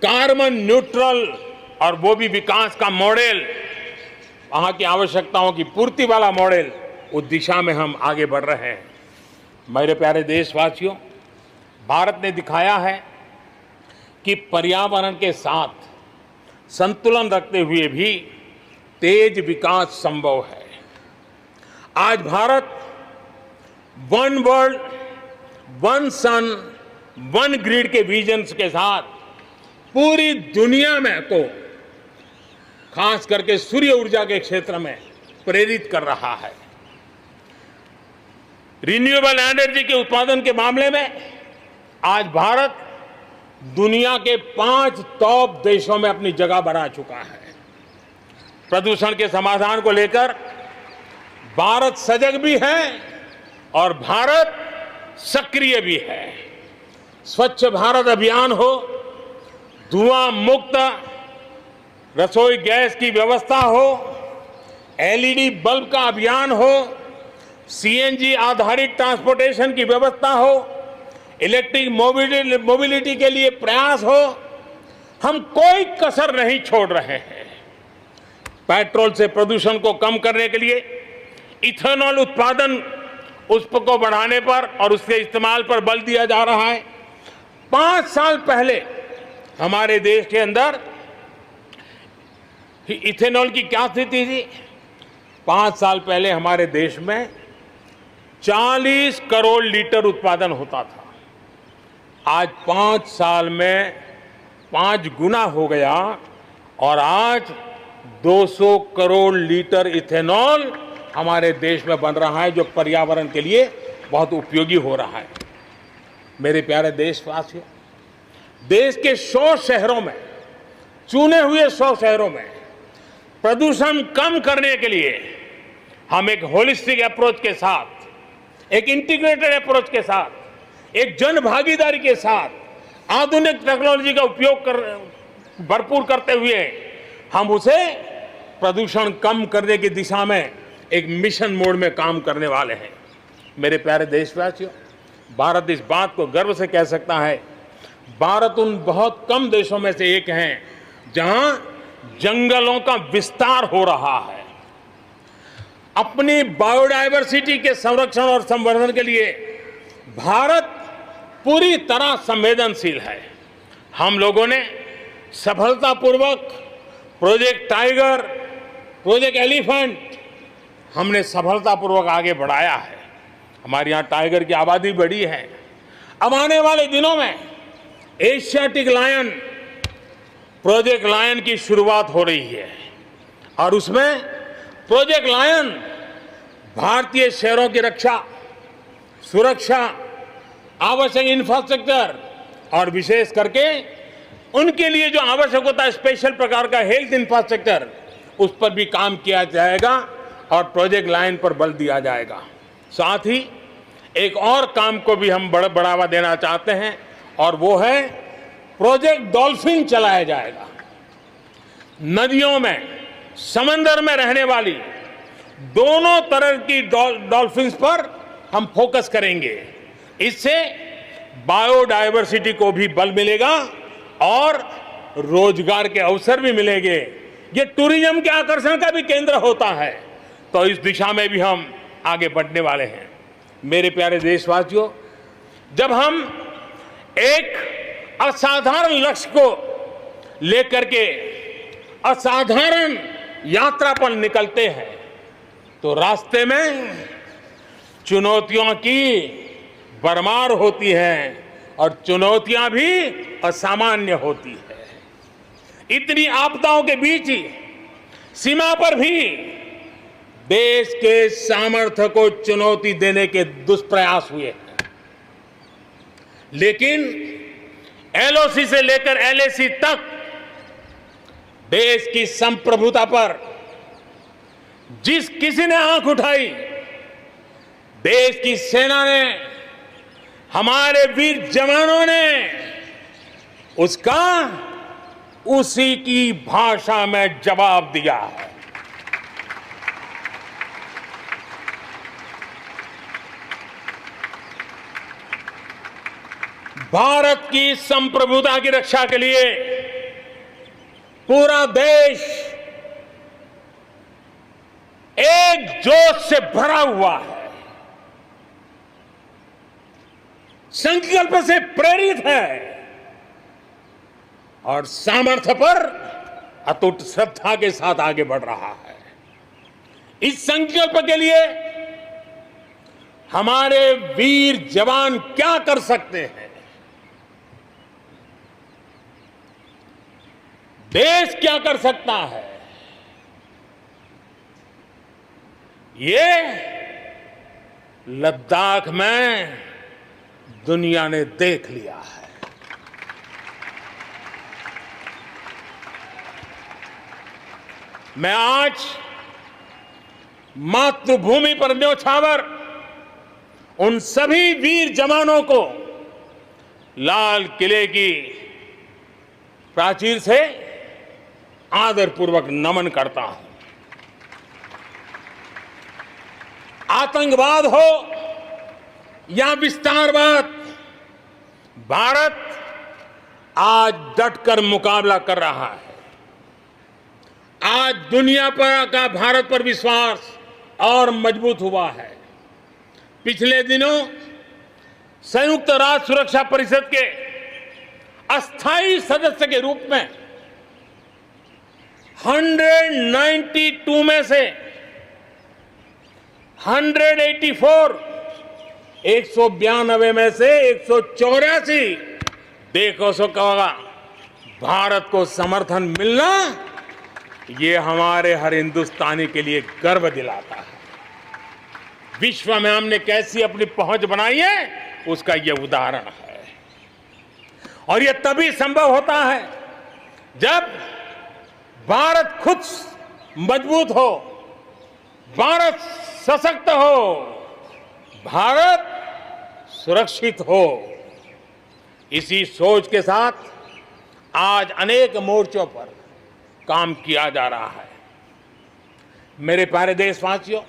S1: कार्बन न्यूट्रल और वो भी विकास का मॉडल, वहां की आवश्यकताओं की पूर्ति वाला मॉडल, उस दिशा में हम आगे बढ़ रहे हैं। मेरे प्यारे देशवासियों, भारत ने दिखाया है कि पर्यावरण के साथ संतुलन रखते हुए भी तेज विकास संभव है। आज भारत वन वर्ल्ड, वन सन, वन ग्रिड के विजन्स के साथ पूरी दुनिया में को खास करके सूर्य ऊर्जा के क्षेत्र में प्रेरित कर रहा है। रिन्यूएबल एनर्जी के उत्पादन के मामले में आज भारत दुनिया के 5 टॉप देशों में अपनी जगह बना चुका है। प्रदूषण के समाधान को लेकर भारत सजग भी है और भारत सक्रिय भी है। स्वच्छ भारत अभियान हो, धुआं मुक्त रसोई गैस की व्यवस्था हो, एलईडी बल्ब का अभियान हो, सीएनजी आधारित ट्रांसपोर्टेशन की व्यवस्था हो, इलेक्ट्रिक मोबिलिटी के लिए प्रयास हो, हम कोई कसर नहीं छोड़ रहे हैं। पेट्रोल से प्रदूषण को कम करने के लिए इथेनॉल उत्पादन, उसको बढ़ाने पर और उसके इस्तेमाल पर बल दिया जा रहा है। 5 साल पहले हमारे देश के अंदर इथेनॉल की क्या स्थिति थी? 5 साल पहले हमारे देश में 40 करोड़ लीटर उत्पादन होता था। आज 5 साल में 5 गुना हो गया और आज 200 करोड़ लीटर इथेनॉल हमारे देश में बन रहा है, जो पर्यावरण के लिए बहुत उपयोगी हो रहा है। मेरे प्यारे देशवासियों, देश के 100 शहरों में, चुने हुए 100 शहरों में प्रदूषण कम करने के लिए हम एक होलिस्टिक अप्रोच के साथ, एक इंटीग्रेटेड अप्रोच के साथ, एक जन भागीदारी के साथ आधुनिक टेक्नोलॉजी का उपयोग भरपूर करते हुए हम उसे प्रदूषण कम करने की दिशा में एक मिशन मोड में काम करने वाले हैं। मेरे प्यारे देशवासियों, भारत इस बात को गर्व से कह सकता है, भारत उन बहुत कम देशों में से एक है जहां जंगलों का विस्तार हो रहा है। अपनी बायोडायवर्सिटी के संरक्षण और संवर्धन के लिए भारत पूरी तरह संवेदनशील है। हम लोगों ने सफलतापूर्वक प्रोजेक्ट टाइगर, प्रोजेक्ट एलिफेंट हमने सफलतापूर्वक आगे बढ़ाया है। हमारे यहाँ टाइगर की आबादी बढ़ी है। अब आने वाले दिनों में एशियाटिक लायन, प्रोजेक्ट लायन की शुरुआत हो रही है और उसमें प्रोजेक्ट लायन भारतीय शहरों की रक्षा, सुरक्षा, आवश्यक इंफ्रास्ट्रक्चर और विशेष करके उनके लिए जो आवश्यक होता है स्पेशल प्रकार का हेल्थ इंफ्रास्ट्रक्चर, उस पर भी काम किया जाएगा और प्रोजेक्ट लाइन पर बल दिया जाएगा। साथ ही एक और काम को भी हम बढ़ावा देना चाहते हैं और वो है प्रोजेक्ट डॉल्फिन चलाया जाएगा। नदियों में, समंदर में रहने वाली दोनों तरह की डॉल्फिन्स पर हम फोकस करेंगे। इससे बायोडायवर्सिटी को भी बल मिलेगा और रोजगार के अवसर भी मिलेंगे। ये टूरिज्म के आकर्षण का भी केंद्र होता है, तो इस दिशा में भी हम आगे बढ़ने वाले हैं। मेरे प्यारे देशवासियों, जब हम एक असाधारण लक्ष्य को लेकर के असाधारण यात्रा पर निकलते हैं तो रास्ते में चुनौतियों की भरमार होती है और चुनौतियां भी असामान्य होती है। इतनी आपदाओं के बीच ही सीमा पर भी देश के सामर्थ्य को चुनौती देने के दुष्प्रयास हुए हैं, लेकिन एलओसी से लेकर एलएसी तक देश की संप्रभुता पर जिस किसी ने आंख उठाई, देश की सेना ने, हमारे वीर जवानों ने उसका उसी की भाषा में जवाब दिया है। भारत की संप्रभुता की रक्षा के लिए पूरा देश एक जोश से भरा हुआ है, संकल्प से प्रेरित है और सामर्थ्य पर अटूट श्रद्धा के साथ आगे बढ़ रहा है। इस संकल्प के लिए हमारे वीर जवान क्या कर सकते हैं, देश क्या कर सकता है, ये लद्दाख में दुनिया ने देख लिया है। मैं आज मातृभूमि पर न्योछावर उन सभी वीर जवानों को लाल किले की प्राचीर से आदरपूर्वक नमन करता हूं। आतंकवाद हो या विस्तारवाद, भारत आज डटकर मुकाबला कर रहा है। आज दुनिया पर का भारत पर विश्वास और मजबूत हुआ है। पिछले दिनों संयुक्त राष्ट्र सुरक्षा परिषद के अस्थायी सदस्य के रूप में 192 में से 194, 192 में से 184 देखो सो कहोगा, भारत को समर्थन मिलना ये हमारे हर हिंदुस्तानी के लिए गर्व दिलाता है। विश्व में हमने कैसी अपनी पहुंच बनाई है उसका ये उदाहरण है। और ये तभी संभव होता है जब भारत खुद मजबूत हो, भारत सशक्त हो, भारत सुरक्षित हो। इसी सोच के साथ आज अनेक मोर्चों पर काम किया जा रहा है। मेरे प्यारे देशवासियों,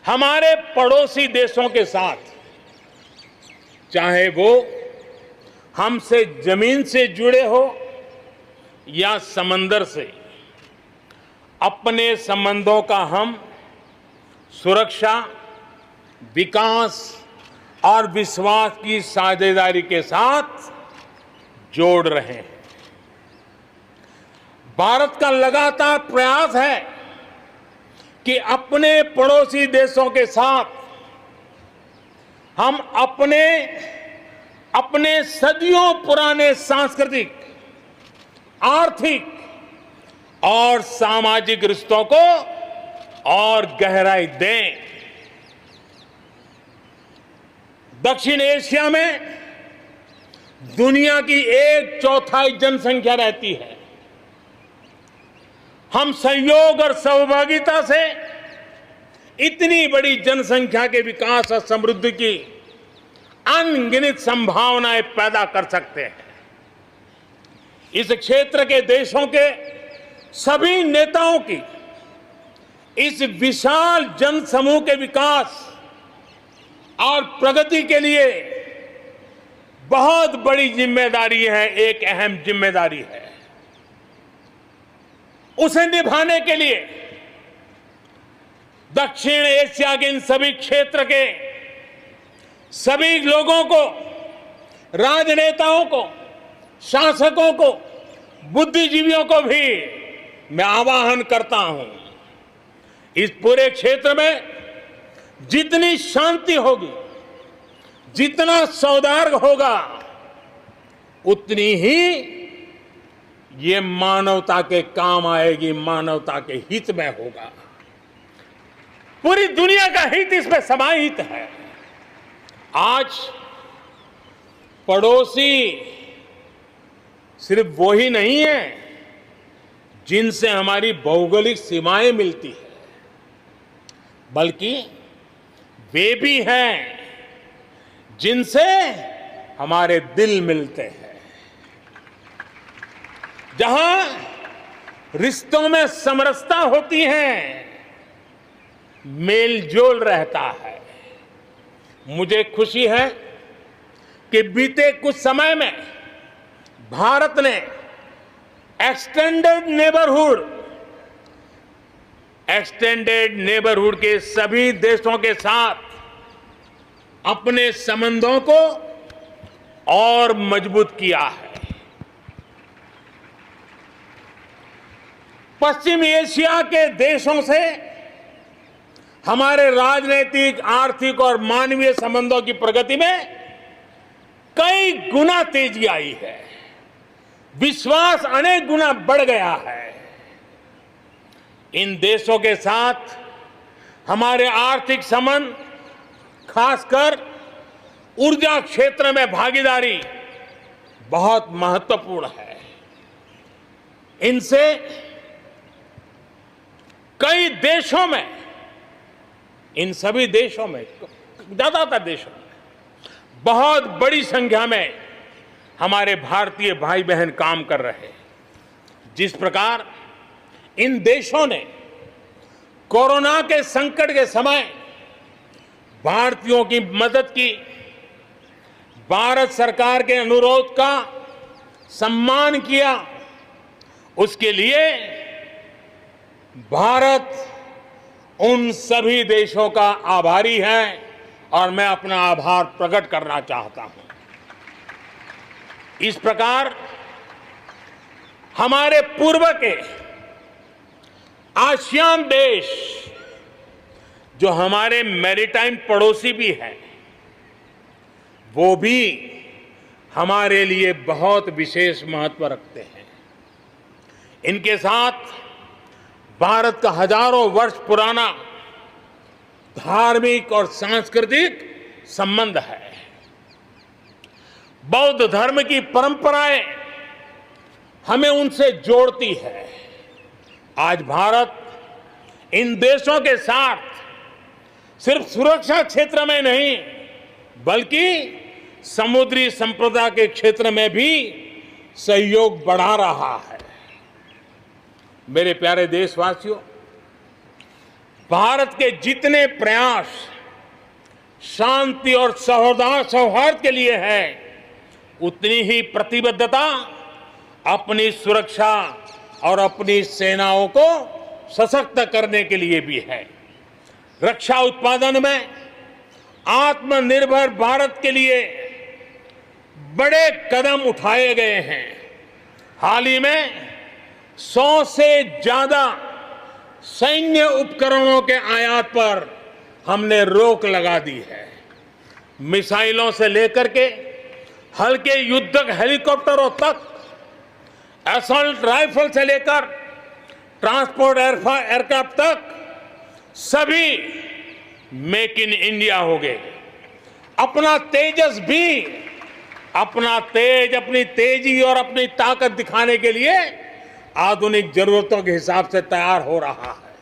S1: हमारे पड़ोसी देशों के साथ, चाहे वो हमसे जमीन से जुड़े हो या समंदर से, अपने संबंधों का हम सुरक्षा, विकास और विश्वास की साझेदारी के साथ जोड़ रहे हैं। भारत का लगातार प्रयास है कि अपने पड़ोसी देशों के साथ हम अपने सदियों पुराने सांस्कृतिक, आर्थिक और सामाजिक रिश्तों को और गहराई दें। दक्षिण एशिया में दुनिया की 1/4 जनसंख्या रहती है। हम सहयोग और सहभागिता से इतनी बड़ी जनसंख्या के विकास और समृद्धि की अनगिनत संभावनाएं पैदा कर सकते हैं। इस क्षेत्र के देशों के सभी नेताओं की इस विशाल जनसमूह के विकास और प्रगति के लिए बहुत बड़ी जिम्मेदारी है, एक अहम जिम्मेदारी है। उसे निभाने के लिए दक्षिण एशिया के इन सभी क्षेत्र के सभी लोगों को, राजनेताओं को, शासकों को, बुद्धिजीवियों को भी मैं आह्वान करता हूं, इस पूरे क्षेत्र में जितनी शांति होगी, जितना सौहार्द होगा, उतनी ही ये मानवता के काम आएगी, मानवता के हित में होगा। पूरी दुनिया का हित इसमें समाहित है। आज पड़ोसी सिर्फ वो ही नहीं है जिनसे हमारी भौगोलिक सीमाएं मिलती है, बल्कि वे भी हैं जिनसे हमारे दिल मिलते हैं। जहां रिश्तों में समरसता होती है, मेल जोल रहता है। मुझे खुशी है कि बीते कुछ समय में भारत ने एक्सटेंडेड नेबरहुड के सभी देशों के साथ अपने संबंधों को और मजबूत किया है। पश्चिम एशिया के देशों से हमारे राजनीतिक, आर्थिक और मानवीय संबंधों की प्रगति में कई गुना तेजी आई है। विश्वास अनेक गुना बढ़ गया है। इन देशों के साथ हमारे आर्थिक संबंध, खासकर ऊर्जा क्षेत्र में भागीदारी बहुत महत्वपूर्ण है। इनसे कई देशों में, इन सभी देशों में, ज्यादातर देशों में बहुत बड़ी संख्या में हमारे भारतीय भाई बहन काम कर रहे हैं। जिस प्रकार इन देशों ने कोरोना के संकट के समय भारतीयों की मदद की, भारत सरकार के अनुरोध का सम्मान किया, उसके लिए भारत उन सभी देशों का आभारी है और मैं अपना आभार प्रकट करना चाहता हूं। इस प्रकार हमारे पूर्व के आसियान देश, जो हमारे मैरीटाइम पड़ोसी भी हैं, वो भी हमारे लिए बहुत विशेष महत्व रखते हैं। इनके साथ भारत का हजारों वर्ष पुराना धार्मिक और सांस्कृतिक संबंध है। बौद्ध धर्म की परंपराएं हमें उनसे जोड़ती है। आज भारत इन देशों के साथ सिर्फ सुरक्षा क्षेत्र में नहीं बल्कि समुद्री संपदा के क्षेत्र में भी सहयोग बढ़ा रहा है। मेरे प्यारे देशवासियों, भारत के जितने प्रयास शांति और सौहार्द के लिए है, उतनी ही प्रतिबद्धता अपनी सुरक्षा और अपनी सेनाओं को सशक्त करने के लिए भी है। रक्षा उत्पादन में आत्मनिर्भर भारत के लिए बड़े कदम उठाए गए हैं। हाल ही में 100 से ज्यादा सैन्य उपकरणों के आयात पर हमने रोक लगा दी है। मिसाइलों से लेकर के हल्के युद्धक हेलीकॉप्टरों तक, असॉल्ट राइफल से लेकर ट्रांसपोर्ट एयरक्राफ्ट तक सभी मेक इन इंडिया हो गए। अपना तेजस भी अपनी तेजी और अपनी ताकत दिखाने के लिए आधुनिक जरूरतों के हिसाब से तैयार हो रहा है।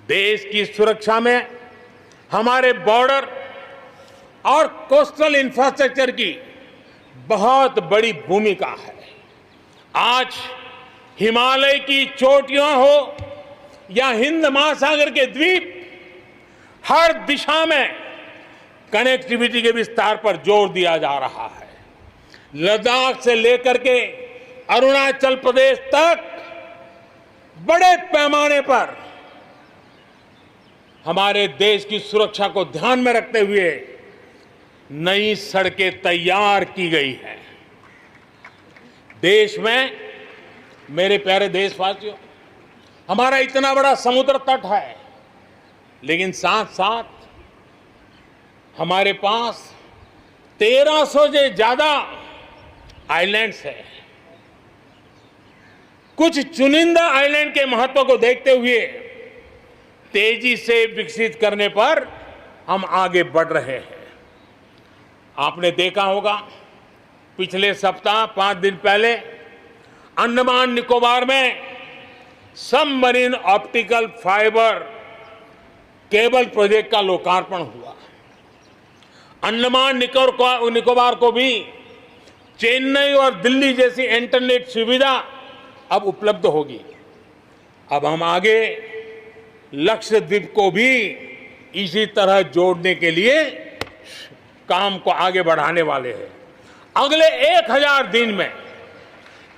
S1: देश की सुरक्षा में हमारे बॉर्डर और कोस्टल इंफ्रास्ट्रक्चर की बहुत बड़ी भूमिका है। आज हिमालय की चोटियां हो या हिंद महासागर के द्वीप, हर दिशा में कनेक्टिविटी के विस्तार पर जोर दिया जा रहा है। लद्दाख से लेकर के अरुणाचल प्रदेश तक बड़े पैमाने पर हमारे देश की सुरक्षा को ध्यान में रखते हुए नई सड़कें तैयार की गई हैं। देश में, मेरे प्यारे देशवासियों, हमारा इतना बड़ा समुद्र तट है, लेकिन साथ साथ हमारे पास 1300 से ज्यादा आइलैंड्स हैं। कुछ चुनिंदा आइलैंड के महत्व को देखते हुए तेजी से विकसित करने पर हम आगे बढ़ रहे हैं। आपने देखा होगा, पिछले सप्ताह 5 दिन पहले अंडमान निकोबार में submarine optical fibre cable project का लोकार्पण हुआ। अंडमान निकोबार को भी चेन्नई और दिल्ली जैसी इंटरनेट सुविधा अब उपलब्ध होगी। अब हम आगे लक्षद्वीप को भी इसी तरह जोड़ने के लिए काम को आगे बढ़ाने वाले हैं। अगले 1000 दिन में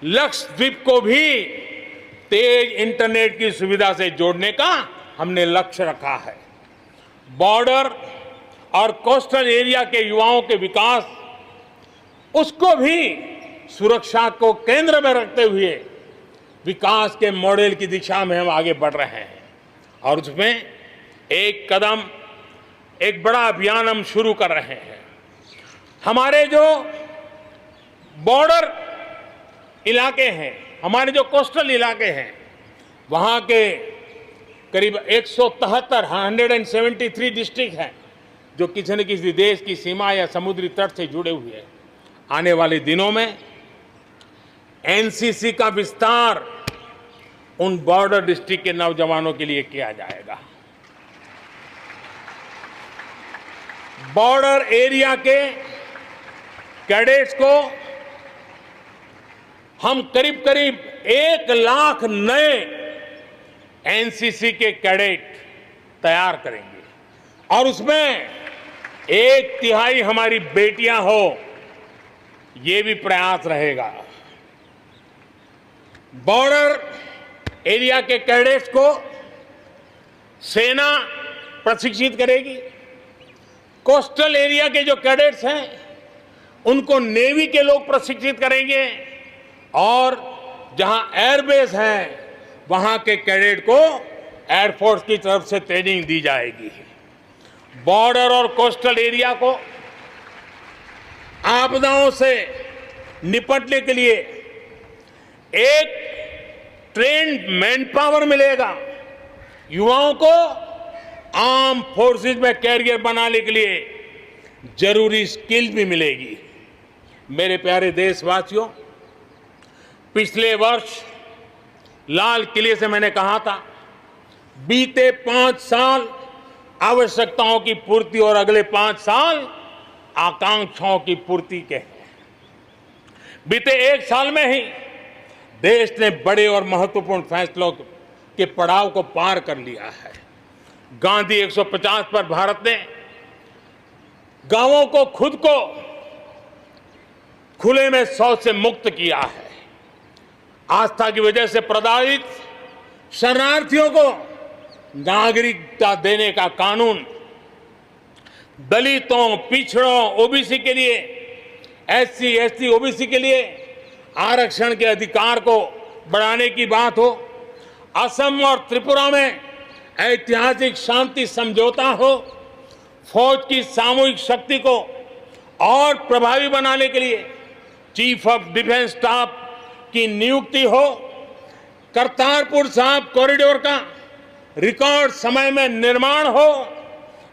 S1: लक्षद्वीप को भी तेज इंटरनेट की सुविधा से जोड़ने का हमने लक्ष्य रखा है। बॉर्डर और कोस्टल एरिया के युवाओं के विकास, उसको भी सुरक्षा को केंद्र में रखते हुए विकास के मॉडल की दिशा में हम आगे बढ़ रहे हैं। और उसमें एक कदम, एक बड़ा अभियान हम शुरू कर रहे हैं। हमारे जो बॉर्डर इलाके हैं, हमारे जो कोस्टल इलाके हैं, वहाँ के करीब 173 डिस्ट्रिक्ट हैं जो किसी न किसी देश की सीमा या समुद्री तट से जुड़े हुए हैं। आने वाले दिनों में एनसीसी का विस्तार उन बॉर्डर डिस्ट्रिक्ट के नौजवानों के लिए किया जाएगा। बॉर्डर एरिया के कैडेट्स को हम करीब 1 लाख नए एनसीसी के कैडेट तैयार करेंगे और उसमें 1/3 हमारी बेटियां हो, ये भी प्रयास रहेगा। बॉर्डर एरिया के कैडेट्स को सेना प्रशिक्षित करेगी। कोस्टल एरिया के जो कैडेट्स हैं उनको नेवी के लोग प्रशिक्षित करेंगे और जहां एयरबेस है वहां के कैडेट को एयरफोर्स की तरफ से ट्रेनिंग दी जाएगी। बॉर्डर और कोस्टल एरिया को आप आपदाओं से निपटने के लिए एक ट्रेन्ड मैन पावर मिलेगा। युवाओं को आर्म फोर्सेस में कैरियर बनाने के लिए जरूरी स्किल भी मिलेगी। मेरे प्यारे देशवासियों, पिछले वर्ष लाल किले से मैंने कहा था, बीते 5 साल आवश्यकताओं की पूर्ति और अगले 5 साल आकांक्षाओं की पूर्ति के हैं। बीते 1 साल में ही देश ने बड़े और महत्वपूर्ण फैसलों के पड़ाव को पार कर लिया है। गांधी 150 पर भारत ने गांवों को खुद को खुले में शौच से मुक्त किया है। आस्था की वजह से प्रताड़ित शरणार्थियों को नागरिकता देने का कानून, दलितों, पिछड़ों, ओबीसी के लिए, एससी, एसटी, ओबीसी के लिए आरक्षण के अधिकार को बढ़ाने की बात हो, असम और त्रिपुरा में ऐतिहासिक शांति समझौता हो, फौज की सामूहिक शक्ति को और प्रभावी बनाने के लिए चीफ ऑफ डिफेंस स्टाफ की नियुक्ति हो, करतारपुर साहिब कॉरिडोर का रिकॉर्ड समय में निर्माण हो,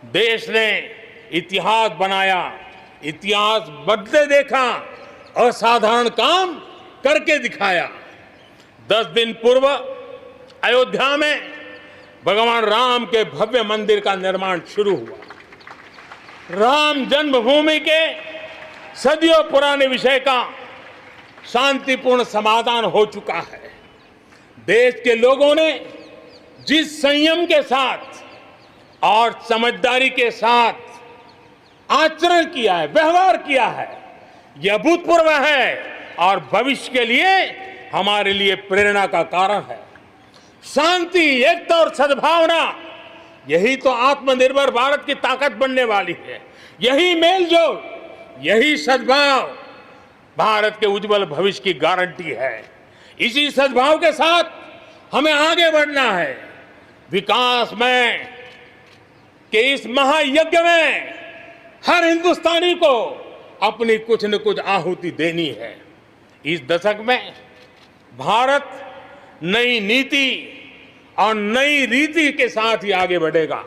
S1: देश ने इतिहास बनाया, इतिहास बदले देखा, असाधारण काम करके दिखाया। 10 दिन पूर्व अयोध्या में भगवान राम के भव्य मंदिर का निर्माण शुरू हुआ। राम जन्मभूमि के सदियों पुराने विषय का शांतिपूर्ण समाधान हो चुका है। देश के लोगों ने जिस संयम के साथ और समझदारी के साथ आचरण किया है, व्यवहार किया है, यह अभूतपूर्व है और भविष्य के लिए हमारे लिए प्रेरणा का कारण है। शांति, एकता और सद्भावना, यही तो आत्मनिर्भर भारत की ताकत बनने वाली है। यही मेलजोल, यही सद्भाव भारत के उज्जवल भविष्य की गारंटी है। इसी सद्भाव के साथ हमें आगे बढ़ना है। विकास में के इस महायज्ञ में हर हिंदुस्तानी को अपनी कुछ न कुछ आहुति देनी है। इस दशक में भारत नई नीति और नई रीति के साथ ही आगे बढ़ेगा।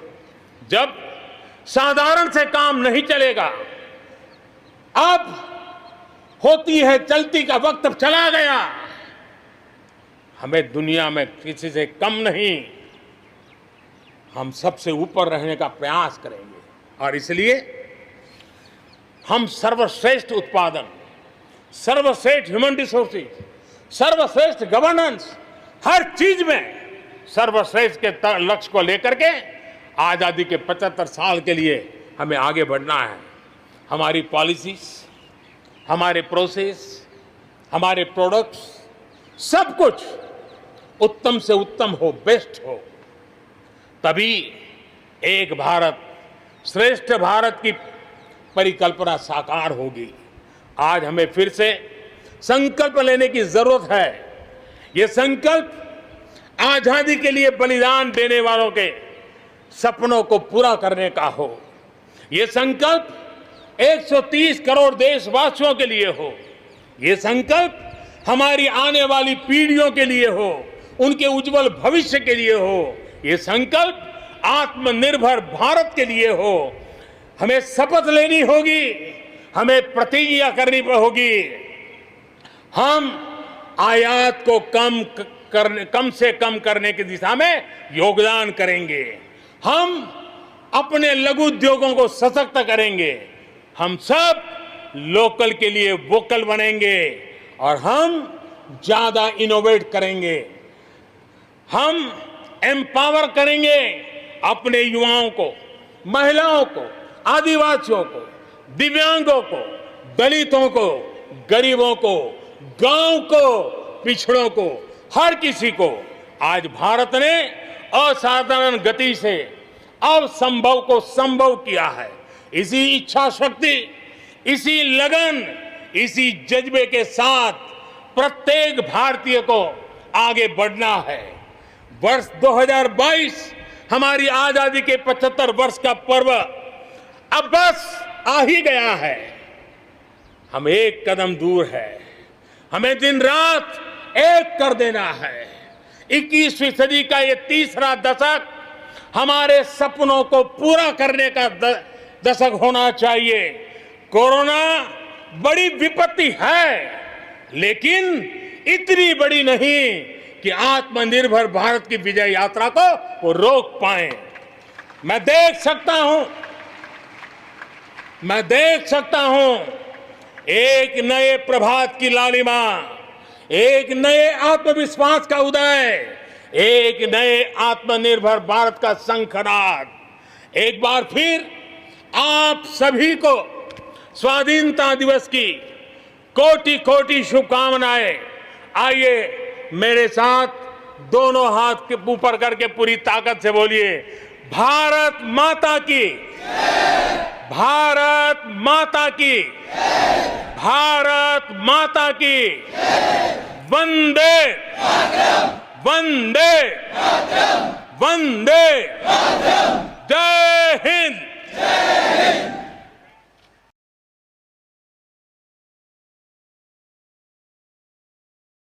S1: जब साधारण से काम नहीं चलेगा, अब होती है चलती का वक्त अब चला गया। हमें दुनिया में किसी से कम नहीं, हम सबसे ऊपर रहने का प्रयास करेंगे और इसलिए हम सर्वश्रेष्ठ उत्पादन, सर्वश्रेष्ठ ह्यूमन रिसोर्सेज, सर्वश्रेष्ठ गवर्नेंस, हर चीज में सर्वश्रेष्ठ के लक्ष्य को लेकर के आजादी के 75 साल के लिए हमें आगे बढ़ना है। हमारी पॉलिसीज, हमारे प्रोसेस, हमारे प्रोडक्ट्स, सब कुछ उत्तम से उत्तम हो, बेस्ट हो, तभी एक भारत श्रेष्ठ भारत की परिकल्पना साकार होगी। आज हमें फिर से संकल्प लेने की जरूरत है। ये संकल्प आजादी के लिए बलिदान देने वालों के सपनों को पूरा करने का हो। ये संकल्प 130 करोड़ देशवासियों के लिए हो। ये संकल्प हमारी आने वाली पीढ़ियों के लिए हो, उनके उज्जवल भविष्य के लिए हो। ये संकल्प आत्मनिर्भर भारत के लिए हो। हमें शपथ लेनी होगी, हमें प्रतिज्ञा करनी होगी। हम आयात को कम से कम करने की दिशा में योगदान करेंगे। हम अपने लघु उद्योगों को सशक्त करेंगे। हम सब लोकल के लिए वोकल बनेंगे और हम ज्यादा इनोवेट करेंगे। हम एम्पावर करेंगे अपने युवाओं को, महिलाओं को, आदिवासियों को, दिव्यांगों को, दलितों को, गरीबों को, गांव को, पिछड़ों को, हर किसी को। आज भारत ने असाधारण गति से असंभव को संभव किया है। इसी इच्छा शक्ति, इसी लगन, इसी जज्बे के साथ प्रत्येक भारतीय को आगे बढ़ना है। वर्ष 2022 हमारी आजादी के 75 वर्ष का पर्व अब बस आ ही गया है। हम एक कदम दूर है। हमें दिन रात एक कर देना है। 21वीं सदी का ये तीसरा दशक हमारे सपनों को पूरा करने का दशक होना चाहिए। कोरोना बड़ी विपत्ति है, लेकिन इतनी बड़ी नहीं कि आत्मनिर्भर भारत की विजय यात्रा को वो रोक पाए। मैं देख सकता हूं एक नए प्रभात की लालिमा, एक नए आत्मविश्वास का उदय, एक नए आत्मनिर्भर भारत का शंखनाद। एक बार फिर आप सभी को स्वाधीनता दिवस की कोटि कोटि शुभकामनाएं। आइए मेरे साथ दोनों हाथ के ऊपर करके पूरी ताकत से बोलिए, भारत माता की, भारत माता की, भारत माता की, वंदे वंदे वंदे, जय हिंद।